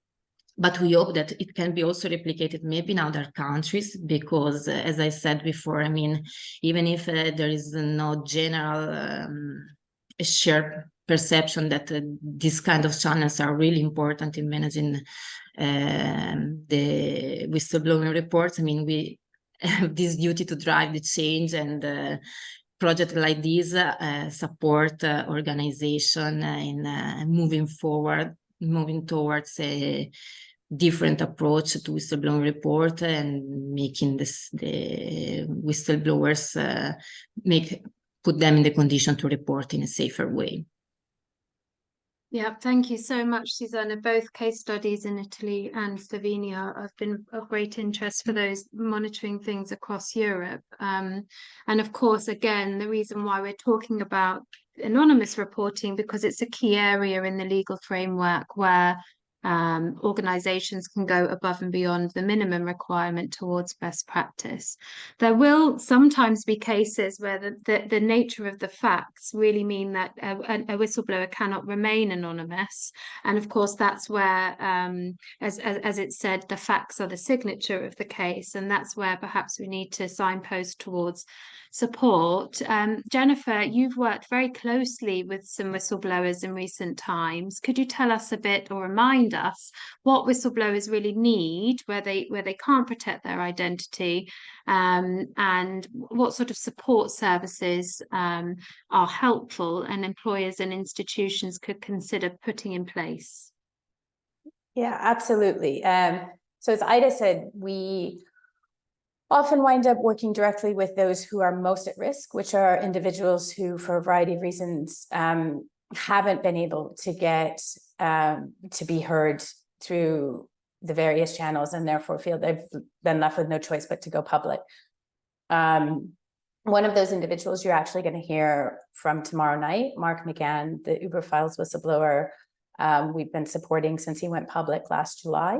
But we hope that it can be also replicated maybe in other countries, because as I said before, I mean, even if there is no general shared perception that these kind of channels are really important in managing the whistleblowing reports, I mean, we have this duty to drive the change, and projects like this support organization in moving towards a different approach to whistleblowing report and making the whistleblowers put them in the condition to report in a safer way.
Yeah, thank you so much, Susanna. Both case studies in Italy and Slovenia have been of great interest for those monitoring things across Europe. And of course, again, the reason why we're talking about anonymous reporting, because it's a key area in the legal framework where organizations can go above and beyond the minimum requirement towards best practice. There will sometimes be cases where the nature of the facts really mean that a whistleblower cannot remain anonymous. And of course, that's where, as it said, the facts are the signature of the case. And that's where perhaps we need to signpost towards support. Jennifer, you've worked very closely with some whistleblowers in recent times. Could you tell us a bit, or remind us, what whistleblowers really need where they can't protect their identity, and what sort of support services are helpful and employers and institutions could consider putting in place?
Yeah, absolutely. So as Ida said, we often wind up working directly with those who are most at risk, which are individuals who, for a variety of reasons, haven't been able to get to be heard through the various channels, and therefore feel they've been left with no choice but to go public. One of those individuals you're actually going to hear from tomorrow night, Mark McGann, the Uber Files whistleblower. We've been supporting since he went public last July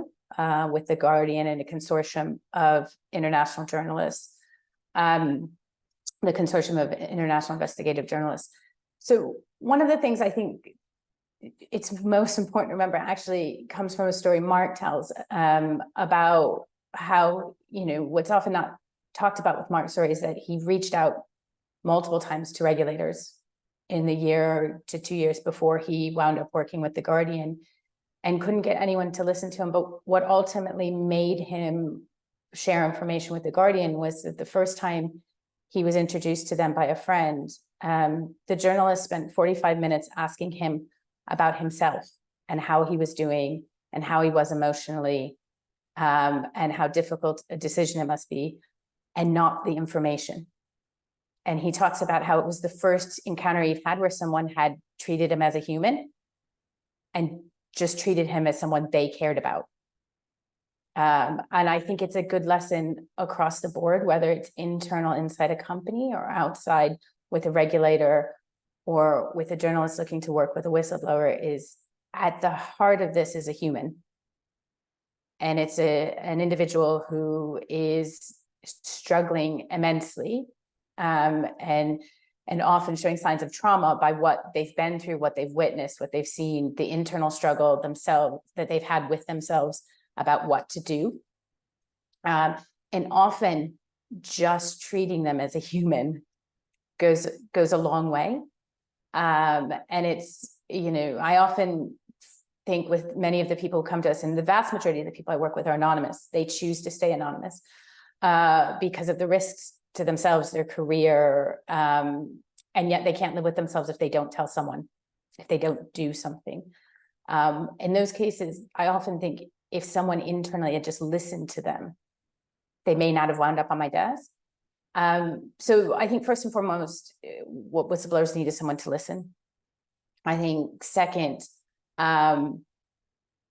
with The Guardian and a consortium of international journalists, the Consortium of International Investigative Journalists. So one of the things I think it's most important to remember actually comes from a story Mark tells about how, what's often not talked about with Mark's story is that he reached out multiple times to regulators in the year to 2 years before he wound up working with The Guardian, and couldn't get anyone to listen to him. But what ultimately made him share information with The Guardian was that the first time he was introduced to them by a friend, the journalist spent 45 minutes asking him about himself and how he was doing and how he was emotionally, and how difficult a decision it must be, and not the information. And he talks about how it was the first encounter he had where someone had treated him as a human and just treated him as someone they cared about. And I think it's a good lesson across the board, whether it's internal inside a company or outside with a regulator or with a journalist looking to work with a whistleblower, is at the heart of this is a human. And it's an individual who is struggling immensely, and often showing signs of trauma by what they've been through, what they've witnessed, what they've seen, the internal struggle themselves that they've had with themselves about what to do. And often just treating them as a human goes a long way. And it's, I often think with many of the people who come to us, and the vast majority of the people I work with are anonymous. They choose to stay anonymous because of the risks to themselves, their career, and yet they can't live with themselves if they don't tell someone, if they don't do something. In those cases, I often think if someone internally had just listened to them, they may not have wound up on my desk. So I think first and foremost, what whistleblowers need is someone to listen. I think second,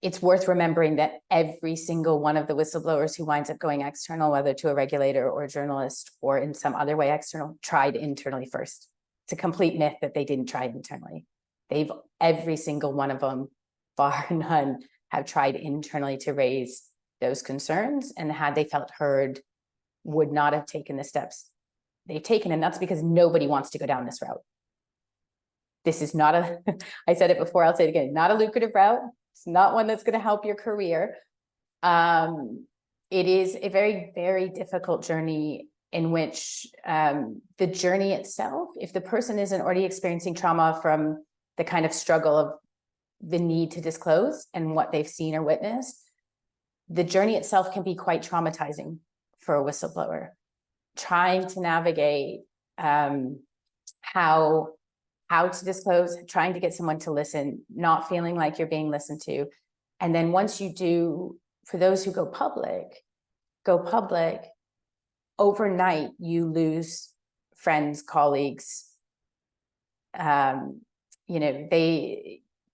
it's worth remembering that every single one of the whistleblowers who winds up going external, whether to a regulator or a journalist or in some other way external, tried internally first. It's a complete myth that they didn't try internally. Every single one of them, bar none, have tried internally to raise those concerns, and had they felt heard, would not have taken the steps they've taken. And that's because nobody wants to go down this route. This is not I said it before, I'll say it again, not a lucrative route. It's not one that's going to help your career. It is a very, very difficult journey in which the journey itself, if the person isn't already experiencing trauma from the kind of struggle of the need to disclose and what they've seen or witnessed, the journey itself can be quite traumatizing for a whistleblower. Trying to navigate how to disclose, trying to get someone to listen, not feeling like you're being listened to. And then once you do, for those who go public, overnight, you lose friends, colleagues, you know,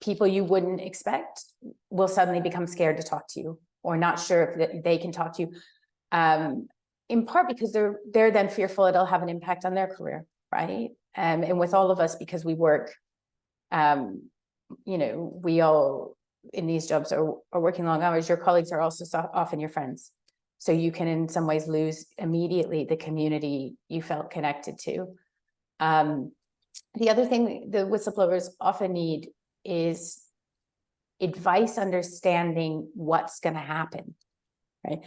people you wouldn't expect will suddenly become scared to talk to you or not sure if they can talk to you. In part because they're then fearful it'll have an impact on their career, right? And with all of us, because we work, you know, we all in these jobs are working long hours. Your colleagues are also often your friends. So you can in some ways lose immediately the community you felt connected to. The other thing the whistleblowers often need is advice, understanding what's going to happen, right?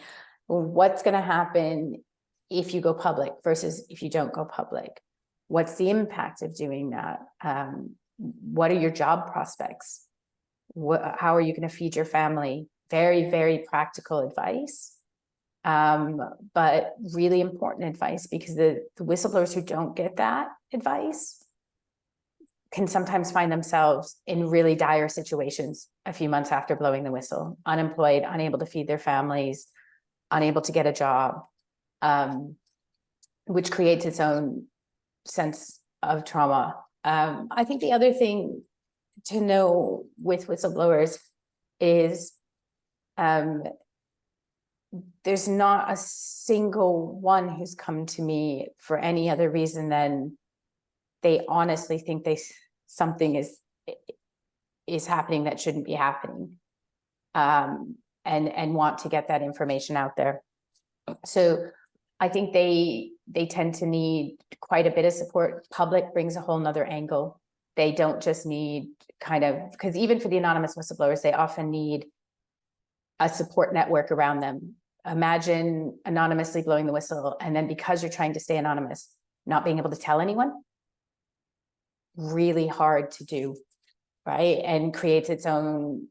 What's going to happen if you go public versus if you don't go public? What's the impact of doing that? What are your job prospects? How are you going to feed your family? Very, very practical advice, but really important advice, because the whistleblowers who don't get that advice can sometimes find themselves in really dire situations a few months after blowing the whistle, unemployed, unable to feed their families, unable to get a job, which creates its own sense of trauma. I think the other thing to know with whistleblowers is there's not a single one who's come to me for any other reason than they honestly think something is happening that shouldn't be happening, and want to get that information out there. So I think they tend to need quite a bit of support. Public brings a whole nother angle. They don't just need because even for the anonymous whistleblowers, they often need a support network around them. Imagine anonymously blowing the whistle, and then because you're trying to stay anonymous, not being able to tell anyone. Really hard to do, right? And creates its own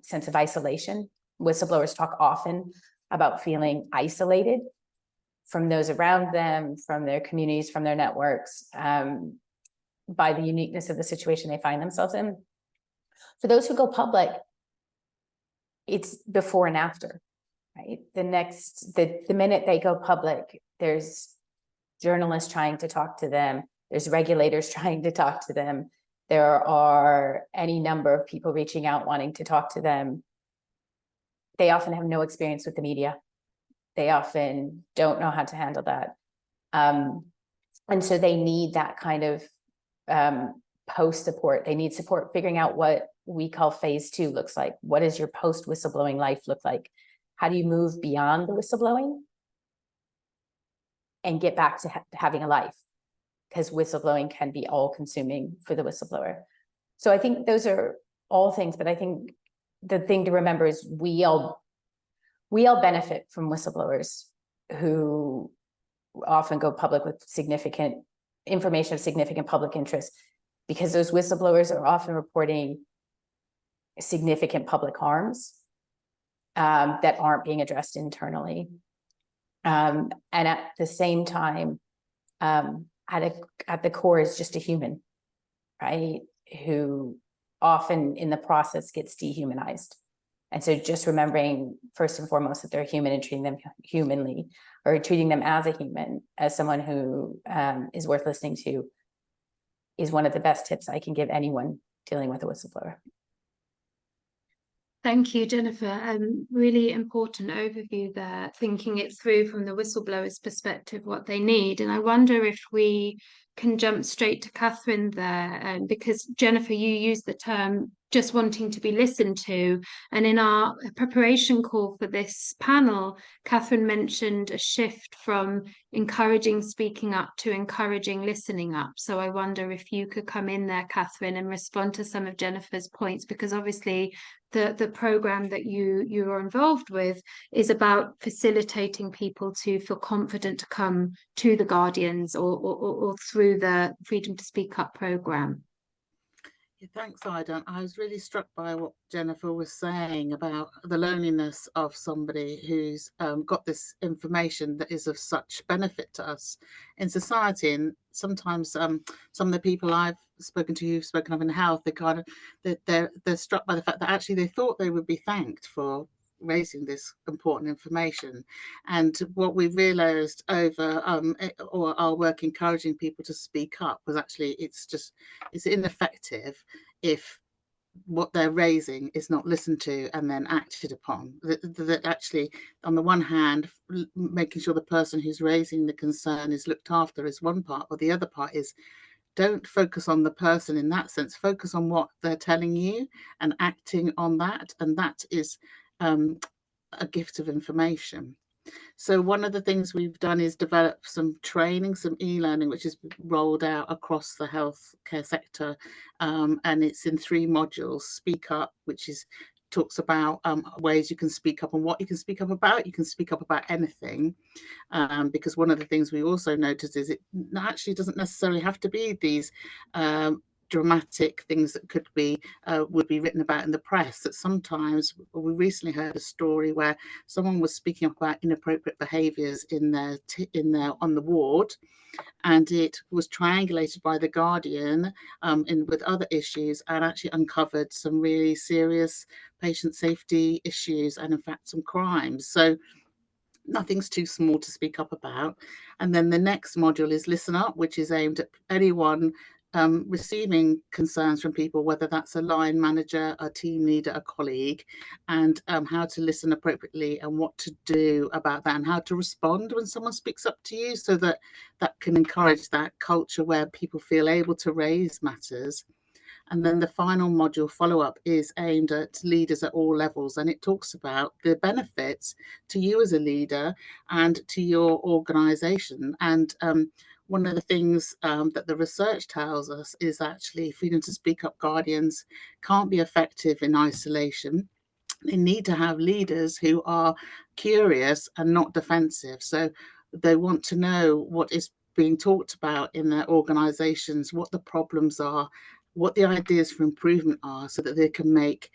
sense of isolation. Whistleblowers talk often about feeling isolated from those around them, from their communities, from their networks, by the uniqueness of the situation they find themselves in. For those who go public, it's before and after, right? The minute they go public, there's journalists trying to talk to them. There's regulators trying to talk to them. There are any number of people reaching out, wanting to talk to them. They often have no experience with the media. They often don't know how to handle that. And so they need that kind of post support. They need support figuring out what we call phase 2 looks like. What does your post whistleblowing life look like? How do you move beyond the whistleblowing and get back to having a life? Because whistleblowing can be all consuming for the whistleblower. So I think those are all things, but I think the thing to remember is we all benefit from whistleblowers who often go public with significant information of significant public interest, because those whistleblowers are often reporting significant public harms that aren't being addressed internally. And at the same time, at the core is just a human, right? Who often in the process gets dehumanized. And so just remembering first and foremost that they're human and treating them humanly, or treating them as a human, as someone who is worth listening to, is one of the best tips I can give anyone dealing with a whistleblower.
Thank you, Jennifer. Really important overview there, thinking it through from the whistleblower's perspective, what they need. And I wonder if we can jump straight to Katherine there, because Jennifer, you used the term just wanting to be listened to. And in our preparation call for this panel, Katherine mentioned a shift from encouraging speaking up to encouraging listening up. So I wonder if you could come in there, Katherine, and respond to some of Jennifer's points, because obviously the program that you are involved with is about facilitating people to feel confident to come to the Guardians or through the Freedom to Speak Up program.
Yeah, thanks, Ida. I was really struck by what Jennifer was saying about the loneliness of somebody who's got this information that is of such benefit to us in society. And sometimes some of the people I've spoken to who've spoken of in health, they're struck by the fact that actually they thought they would be thanked for raising this important information. And what we realized over or our work encouraging people to speak up was actually it's ineffective if what they're raising is not listened to and then acted upon. That actually, on the one hand, making sure the person who's raising the concern is looked after is one part, but the other part is don't focus on the person in that sense, focus on what they're telling you and acting on that. And that is a gift of information. So one of the things we've done is develop some training, some e-learning, which is rolled out across the healthcare sector. And it's in 3 modules: Speak Up, which talks about ways you can speak up and what you can speak up about. You can speak up about anything, because one of the things we also noticed is it actually doesn't necessarily have to be these dramatic things that would be written about in the press. That sometimes, we recently heard a story where someone was speaking up about inappropriate behaviours on the ward, and it was triangulated by the Guardian with other issues, and actually uncovered some really serious patient safety issues and in fact some crimes. So nothing's too small to speak up about. And then the next module is Listen Up, which is aimed at anyone receiving concerns from people, whether that's a line manager, a team leader, a colleague, and how to listen appropriately and what to do about that, and how to respond when someone speaks up to you, so that can encourage that culture where people feel able to raise matters. And then the final module, Follow-Up, is aimed at leaders at all levels, and it talks about the benefits to you as a leader and to your organisation. And one of the things that the research tells us is actually Freedom to Speak Up Guardians can't be effective in isolation. They need to have leaders who are curious and not defensive. So they want to know what is being talked about in their organisations, what the problems are, what the ideas for improvement are, so that they can make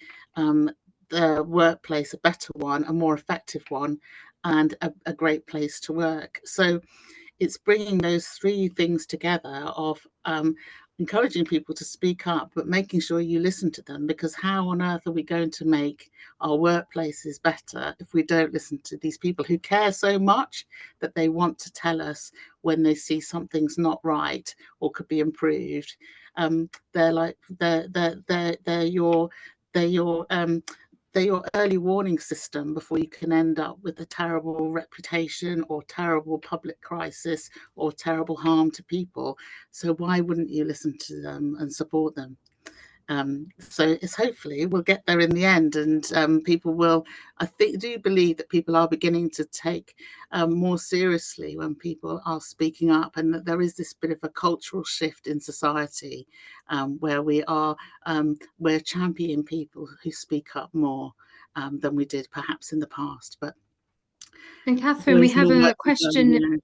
their workplace a better one, a more effective one, and a great place to work. So it's bringing those 3 things together of encouraging people to speak up, but making sure you listen to them, because how on earth are we going to make our workplaces better if we don't listen to these people who care so much that they want to tell us when they see something's not right or could be improved? They're your early warning system before you can end up with a terrible reputation or terrible public crisis or terrible harm to people. So why wouldn't you listen to them and support them? So it's hopefully we'll get there in the end, and people will, I do believe that people are beginning to take more seriously when people are speaking up, and that there is this bit of a cultural shift in society where we're championing people who speak up more than we did perhaps in the past.
And Katherine, we have a question.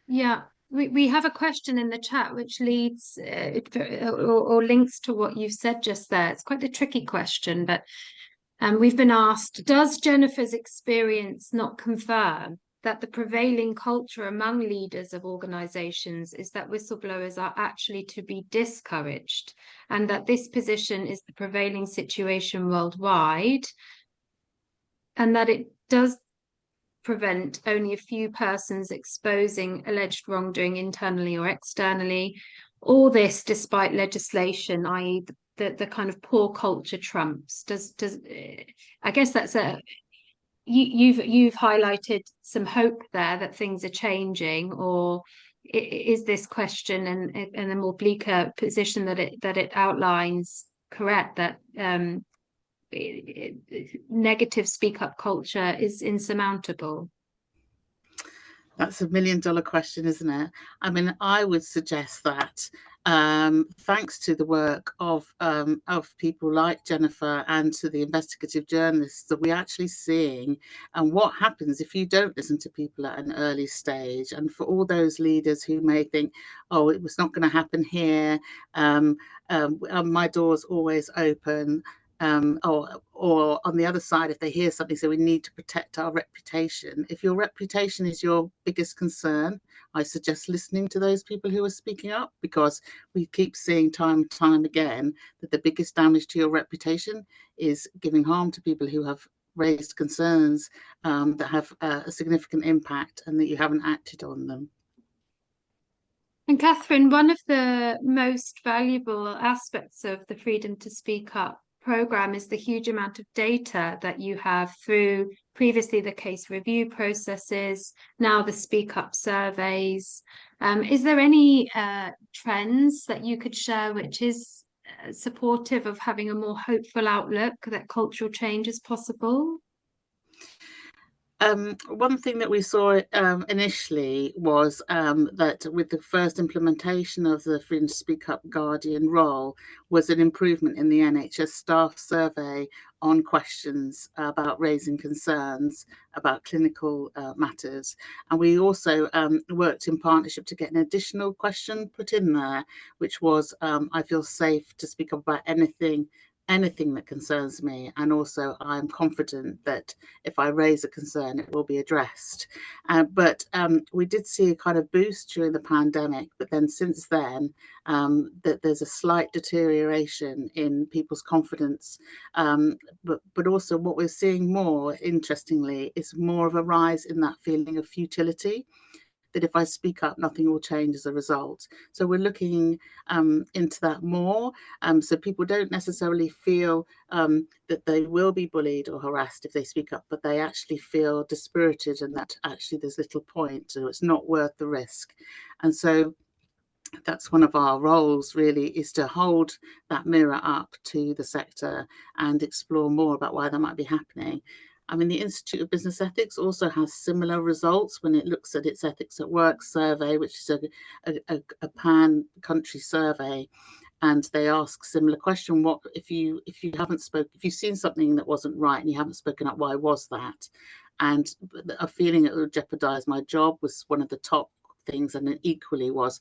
Yeah. We have a question in the chat which leads or links to what you've said just there. It's quite a tricky question, but we've been asked, does Jennifer's experience not confirm that the prevailing culture among leaders of organisations is that whistleblowers are actually to be discouraged, and that this position is the prevailing situation worldwide, and that it does prevent only a few persons exposing alleged wrongdoing internally or externally, all this despite legislation, i.e. the kind of poor culture trumps? I guess that's you've highlighted some hope there that things are changing, or is this question and a more bleaker position that it outlines correct that negative speak up culture is insurmountable?
That's $1 million question, isn't it? I mean, I would suggest that thanks to the work of people like Jennifer and to the investigative journalists, that we're actually seeing and what happens if you don't listen to people at an early stage. And for all those leaders who may think, oh, it was not going to happen here, my door's always open. Or on the other side, if they hear something, so we need to protect our reputation. If your reputation is your biggest concern, I suggest listening to those people who are speaking up, because we keep seeing time and time again that the biggest damage to your reputation is giving harm to people who have raised concerns that have a significant impact and that you haven't acted on them.
And Katherine, one of the most valuable aspects of the Freedom to Speak Up program is the huge amount of data that you have through previously the case review processes, now the Speak Up surveys. Is there any trends that you could share which is supportive of having a more hopeful outlook that cultural change is possible?
One thing that we saw initially was that with the first implementation of the Freedom to Speak Up Guardian role was an improvement in the NHS staff survey on questions about raising concerns about clinical matters. And we also worked in partnership to get an additional question put in there, which was, I feel safe to speak up about anything that concerns me, and also I'm confident that if I raise a concern it will be addressed. But we did see a kind of boost during the pandemic, but then since then that there's a slight deterioration in people's confidence, but also what we're seeing more interestingly is more of a rise in that feeling of futility, that if I speak up, nothing will change as a result. So we're looking into that more. So people don't necessarily feel that they will be bullied or harassed if they speak up, but they actually feel dispirited and that actually there's little point, so it's not worth the risk. And so that's one of our roles really, is to hold that mirror up to the sector and explore more about why that might be happening. I mean, the Institute of Business Ethics also has similar results when it looks at its Ethics at Work survey, which is a pan-country survey, and they ask similar question: what if you haven't spoken, if you've seen something that wasn't right and you haven't spoken up, why was that? And a feeling it would jeopardize my job was one of the top things, and it equally was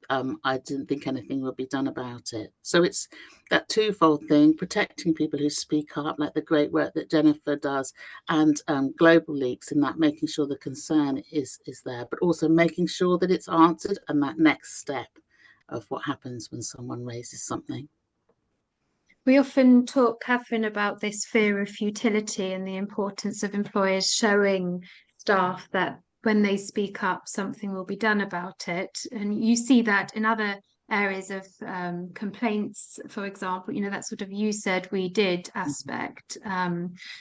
I didn't think anything would be done about it. So it's that twofold thing: protecting people who speak up, like the great work that Jennifer does, and GlobaLeaks, in that making sure the concern is there, but also making sure that it's answered, and that next step of what happens when someone raises something.
We often talk, Katherine, about this fear of futility and the importance of employers showing staff that when they speak up, something will be done about it. And you see that in other areas of complaints, for example, you know, that sort of you said we did aspect.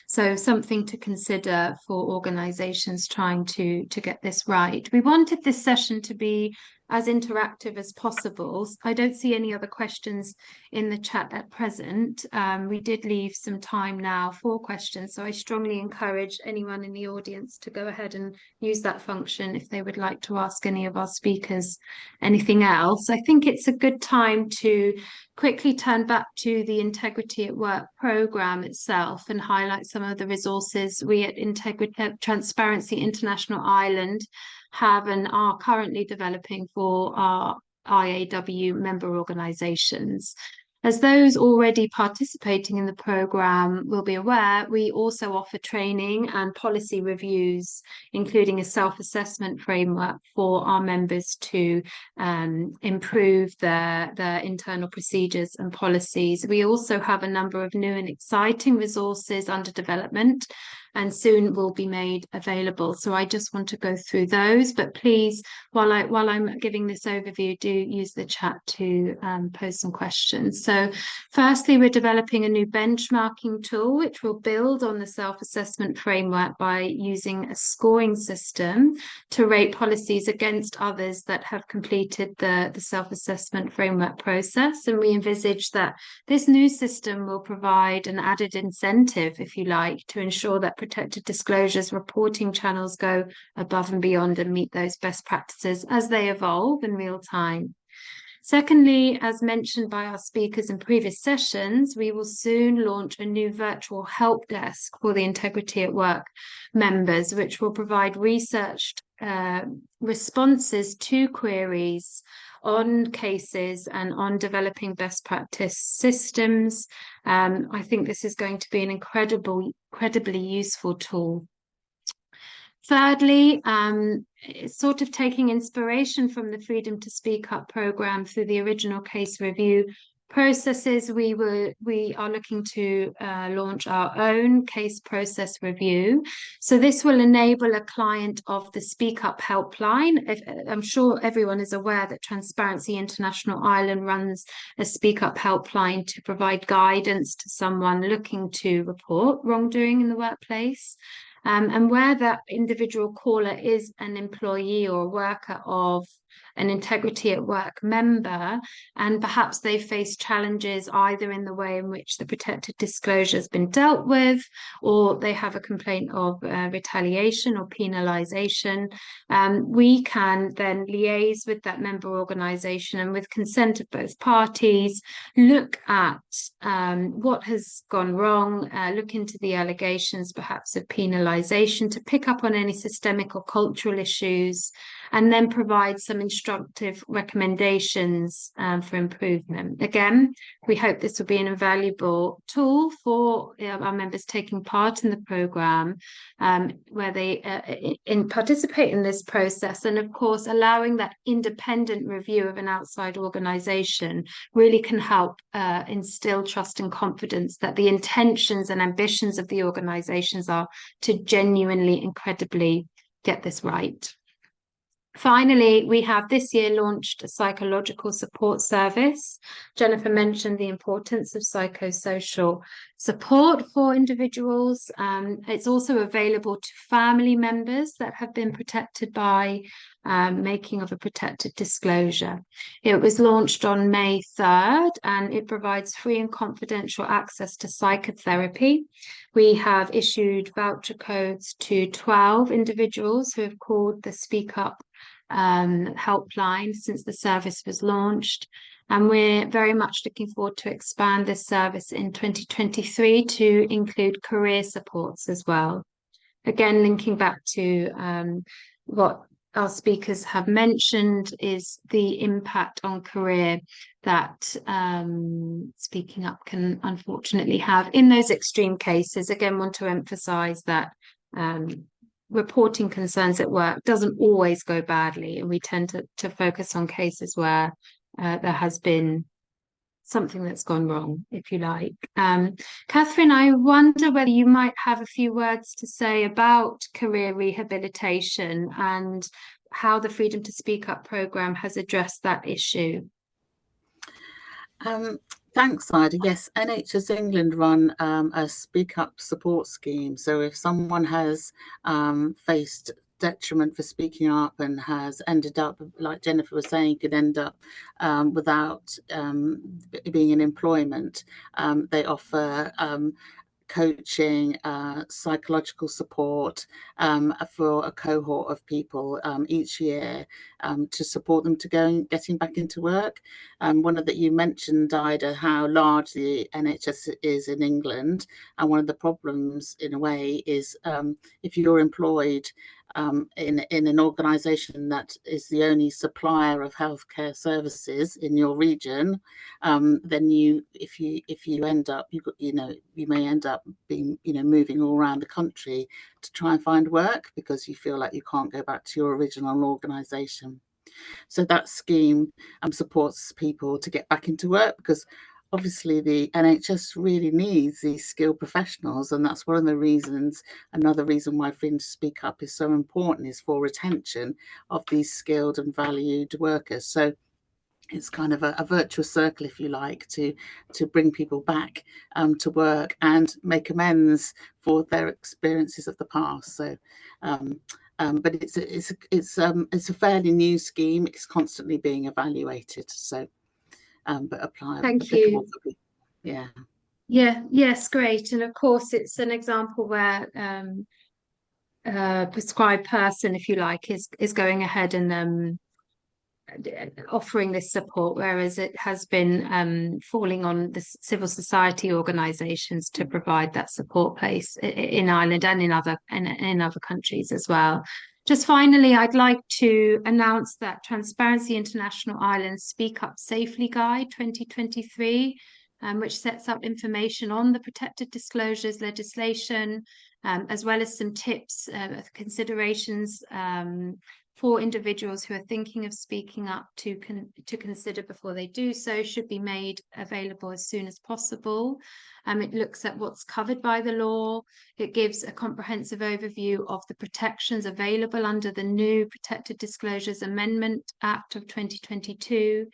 So something to consider for organisations trying to get this right. We wanted this session to be as interactive as possible. I don't see any other questions in the chat at present. We did leave some time now for questions, so I strongly encourage anyone in the audience to go ahead and use that function if they would like to ask any of our speakers anything else. I think it's a good time to quickly turn back to the Integrity at Work programme itself and highlight some of the resources we at Transparency International Ireland have and are currently developing for our IAW member organisations. As those already participating in the programme will be aware, we also offer training and policy reviews, including a self-assessment framework for our members to improve their internal procedures and policies. We also have a number of new and exciting resources under development, and soon will be made available. So I just want to go through those, but please, while I'm giving this overview, do use the chat to post some questions. So firstly, we're developing a new benchmarking tool which will build on the self-assessment framework by using a scoring system to rate policies against others that have completed the self-assessment framework process. And we envisage that this new system will provide an added incentive, if you like, to ensure that protected disclosures reporting channels go above and beyond and meet those best practices as they evolve in real time. Secondly, as mentioned by our speakers in previous sessions, we will soon launch a new virtual help desk for the Integrity at Work members, which will provide researched responses to queries on cases and on developing best practice systems. I think this is going to be an incredibly useful tool. Thirdly, sort of taking inspiration from the Freedom to Speak Up programme through the original case review processes, we are looking to launch our own case process review. So this will enable a client of the Speak Up helpline. I'm sure everyone is aware that Transparency International Ireland runs a Speak Up helpline to provide guidance to someone looking to report wrongdoing in the workplace. And where that individual caller is an employee or worker of an Integrity at Work member, and perhaps they face challenges either in the way in which the protected disclosure has been dealt with, or they have a complaint of retaliation or penalisation, we can then liaise with that member organisation and, with consent of both parties, look at what has gone wrong, look into the allegations perhaps of penalisation, to pick up on any systemic or cultural issues, and then provide some instructive recommendations for improvement. Again, we hope this will be an invaluable tool for our members taking part in the programme, where they participate in this process, and of course allowing that independent review of an outside organisation really can help instill trust and confidence that the intentions and ambitions of the organisations are to genuinely, incredibly get this right. Finally, we have this year launched a psychological support service. Jennifer mentioned the importance of psychosocial support for individuals. It's also available to family members that have been protected by making of a protected disclosure. It was launched on May 3rd, and it provides free and confidential access to psychotherapy. We have issued voucher codes to 12 individuals who have called the Speak Up helpline since the service was launched, and we're very much looking forward to expand this service in 2023 to include career supports as well. Again, linking back to what our speakers have mentioned is the impact on career that speaking up can unfortunately have in those extreme cases. Again, want to emphasize that reporting concerns at work doesn't always go badly, and we tend to focus on cases where there has been something that's gone wrong, if you like. Katherine, I wonder whether you might have a few words to say about career rehabilitation and how the Freedom to Speak Up programme has addressed that issue.
Thanks, Ida. Yes, NHS England run a Speak Up support scheme. So if someone has faced detriment for speaking up and has ended up, like Jennifer was saying, could end up without being in employment, they offer coaching, psychological support for a cohort of people each year to support them to getting back into work. One of that you mentioned, Ida, how large the NHS is in England, and one of the problems in a way is if you're employed in an organisation that is the only supplier of healthcare services in your region, then if you end up, you may end up being, moving all around the country to try and find work because you feel like you can't go back to your original organisation. So that scheme supports people to get back into work, because obviously the NHS really needs these skilled professionals, and that's one of the reasons, another reason why Freedom to Speak Up is so important, is for retention of these skilled and valued workers. So it's kind of a virtuous circle, if you like, to bring people back to work and make amends for their experiences of the past. So but it's a fairly new scheme. It's constantly being evaluated. So but
Thank you.
Yeah.
Yes, great. And of course, it's an example where a prescribed person, if you like, is going ahead and offering this support, whereas it has been falling on the civil society organisations to provide that support place in Ireland and in other countries as well. Just finally, I'd like to announce that Transparency International Ireland's Speak Up Safely Guide 2023, which sets out information on the protected disclosures legislation, as well as some tips, considerations for individuals who are thinking of speaking up to consider before they do so, should be made available as soon as possible. It looks at what's covered by the law. It gives a comprehensive overview of the protections available under the new Protected Disclosures Amendment Act of 2022.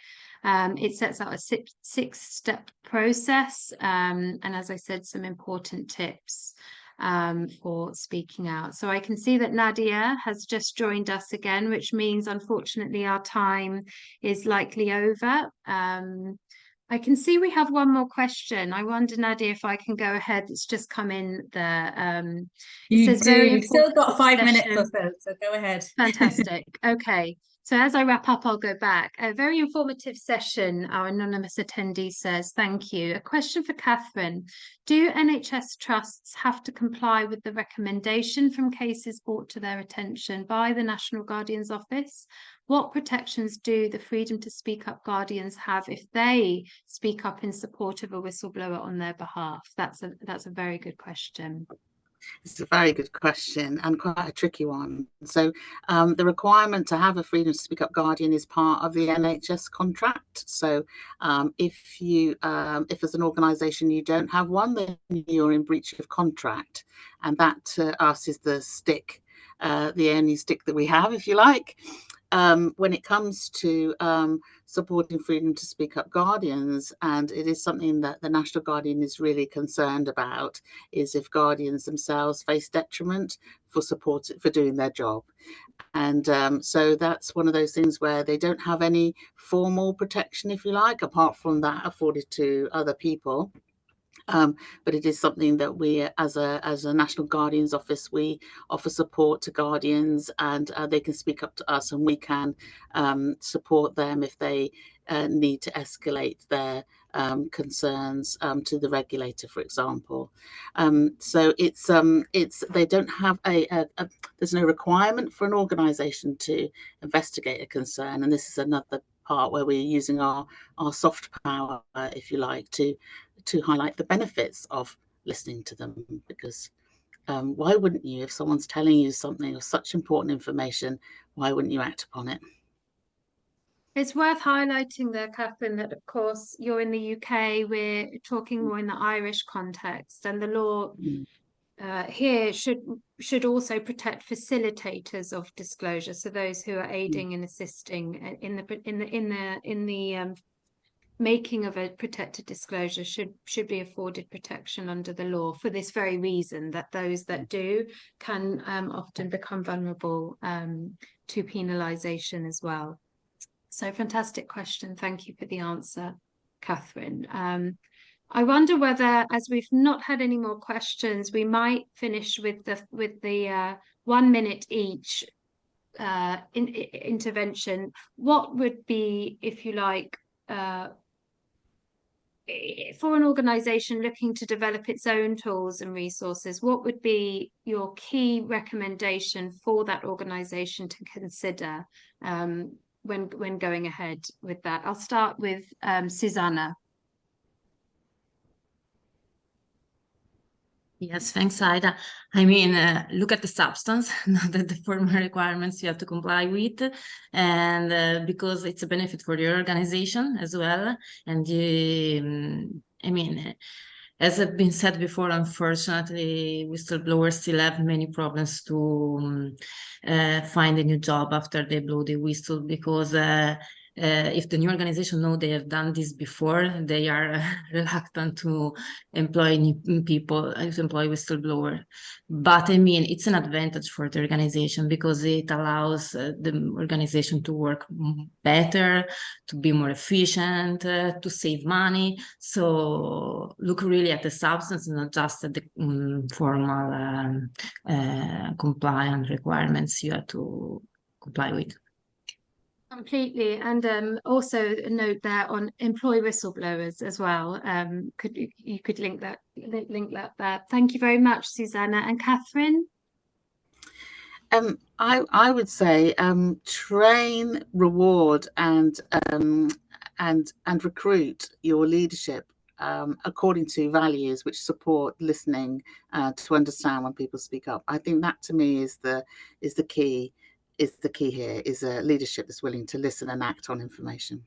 It sets out a six-step process, and as I said, some important tips for speaking out. So I can see that Nadia has just joined us again, which means unfortunately our time is likely over. I can see we have one more question. I wonder, Nadia, if I can go ahead. It's just come in there.
You've still got 5 minutes or so go ahead.
Fantastic. Okay. So as I wrap up, I'll go back. A very informative session, our anonymous attendee says. Thank you. A question for Katherine. Do NHS trusts have to comply with the recommendation from cases brought to their attention by the National Guardian's Office? What protections do the Freedom to Speak Up Guardians have if they speak up in support of a whistleblower on their behalf? That's a very good question.
It's a very good question and quite a tricky one. So the requirement to have a Freedom to Speak Up Guardian is part of the NHS contract. So if as an organisation you don't have one, then you're in breach of contract. And that to us is the stick, the only stick that we have, if you like. When it comes to supporting Freedom to Speak Up Guardians, and it is something that the National Guardian is really concerned about, is if guardians themselves face detriment for doing their job. And so that's one of those things where they don't have any formal protection, if you like, apart from that afforded to other people. But it is something that we, as a National Guardian's Office, we offer support to guardians, and they can speak up to us, and we can support them if they need to escalate their concerns to the regulator, for example. So it's they don't have there's no requirement for an organisation to investigate a concern, and this is another part where we're using our soft power, if you like, to highlight the benefits of listening to them, because why wouldn't you, if someone's telling you something of such important information, why wouldn't you act upon it?
It's worth highlighting there, Katherine, that of course you're in the UK, we're talking more in the Irish context, and the law here should also protect facilitators of disclosure, so those who are aiding and assisting in the making of a protected disclosure should be afforded protection under the law, for this very reason, that those that do can often become vulnerable to penalisation as well. So fantastic question. Thank you for the answer, Katherine. I wonder whether, as we've not had any more questions, we might finish with the 1 minute each intervention. What would be, if you like, for an organisation looking to develop its own tools and resources, what would be your key recommendation for that organisation to consider when going ahead with that? I'll start with Susanna.
Yes, thanks, Ida. I mean, look at the substance, not at the formal requirements you have to comply with, and because it's a benefit for your organization as well. And I mean, as has been said before, unfortunately, whistleblowers still have many problems to find a new job after they blow the whistle, because if the new organization know they have done this before, they are reluctant to employ new people, to employ whistleblower. But I mean, it's an advantage for the organization because it allows the organization to work better, to be more efficient, to save money. So look really at the substance, not just at the formal compliance requirements you have to comply with.
Completely, and also a note there on employ whistleblowers as well. You could link that there. Thank you very much, Susanna and Katherine.
I would say train, reward, and recruit your leadership according to values which support listening to understand when people speak up. I think that to me is the key. Is the key here, is a leadership that's willing to listen and act on information.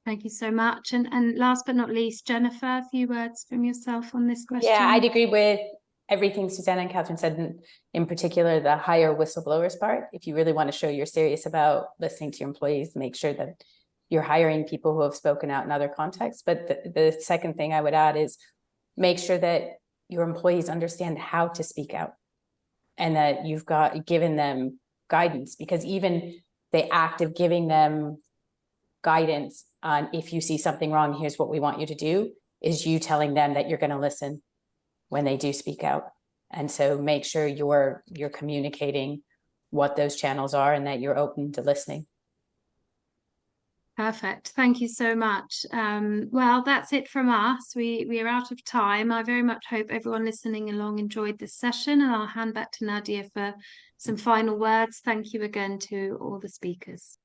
Thank you so much. And last but not least, Jennifer, a few words from yourself on this question.
Yeah, I'd agree with everything Susanna and Katherine said, in particular, the hire whistleblowers part. If you really want to show you're serious about listening to your employees, make sure that you're hiring people who have spoken out in other contexts. But the second thing I would add is make sure that your employees understand how to speak out, and that you've given them guidance, because even the act of giving them guidance on, if you see something wrong, here's what we want you to do, is you telling them that you're going to listen when they do speak out. And so make sure you're communicating what those channels are and that you're open to listening.
Perfect. Thank you so much. Well, that's it from us. We are out of time. I very much hope everyone listening along enjoyed this session, and I'll hand back to Nadia for some final words. Thank you again to all the speakers.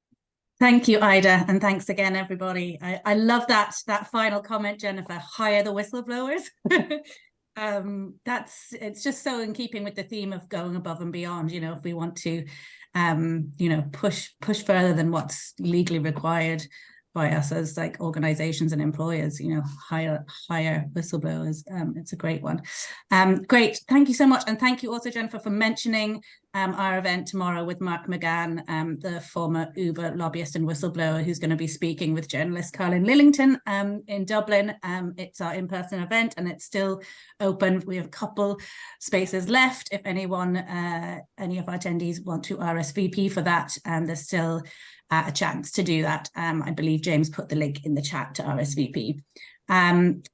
Thank you, Ida, and thanks again, everybody. I love that final comment, Jennifer. Hire the whistleblowers. It's just so in keeping with the theme of going above and beyond. You know, if we want to push further than what's legally required by us as like organizations and employers, hire whistleblowers. It's a great one. Great, thank you so much. And thank you also, Jennifer, for mentioning our event tomorrow with Mark McGann, the former Uber lobbyist and whistleblower, who's going to be speaking with journalist Carlin Lillington in Dublin. It's our in-person event and it's still open. We have a couple spaces left. If anyone, any of our attendees want to RSVP for that, there's still a chance to do that. I believe James put the link in the chat to RSVP.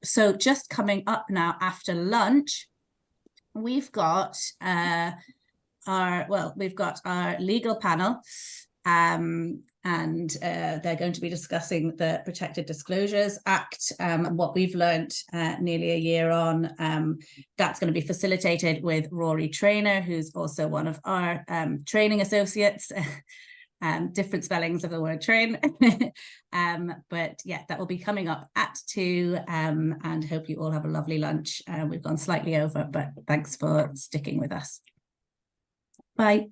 So just coming up now after lunch, we've got our legal panel, and they're going to be discussing the Protected Disclosures Act, what we've learned nearly a year on. That's going to be facilitated with Rory Traynor, who's also one of our training associates. Different spellings of the word train. But yeah, that will be coming up at 2, and hope you all have a lovely lunch. We've gone slightly over, but thanks for sticking with us. Bye.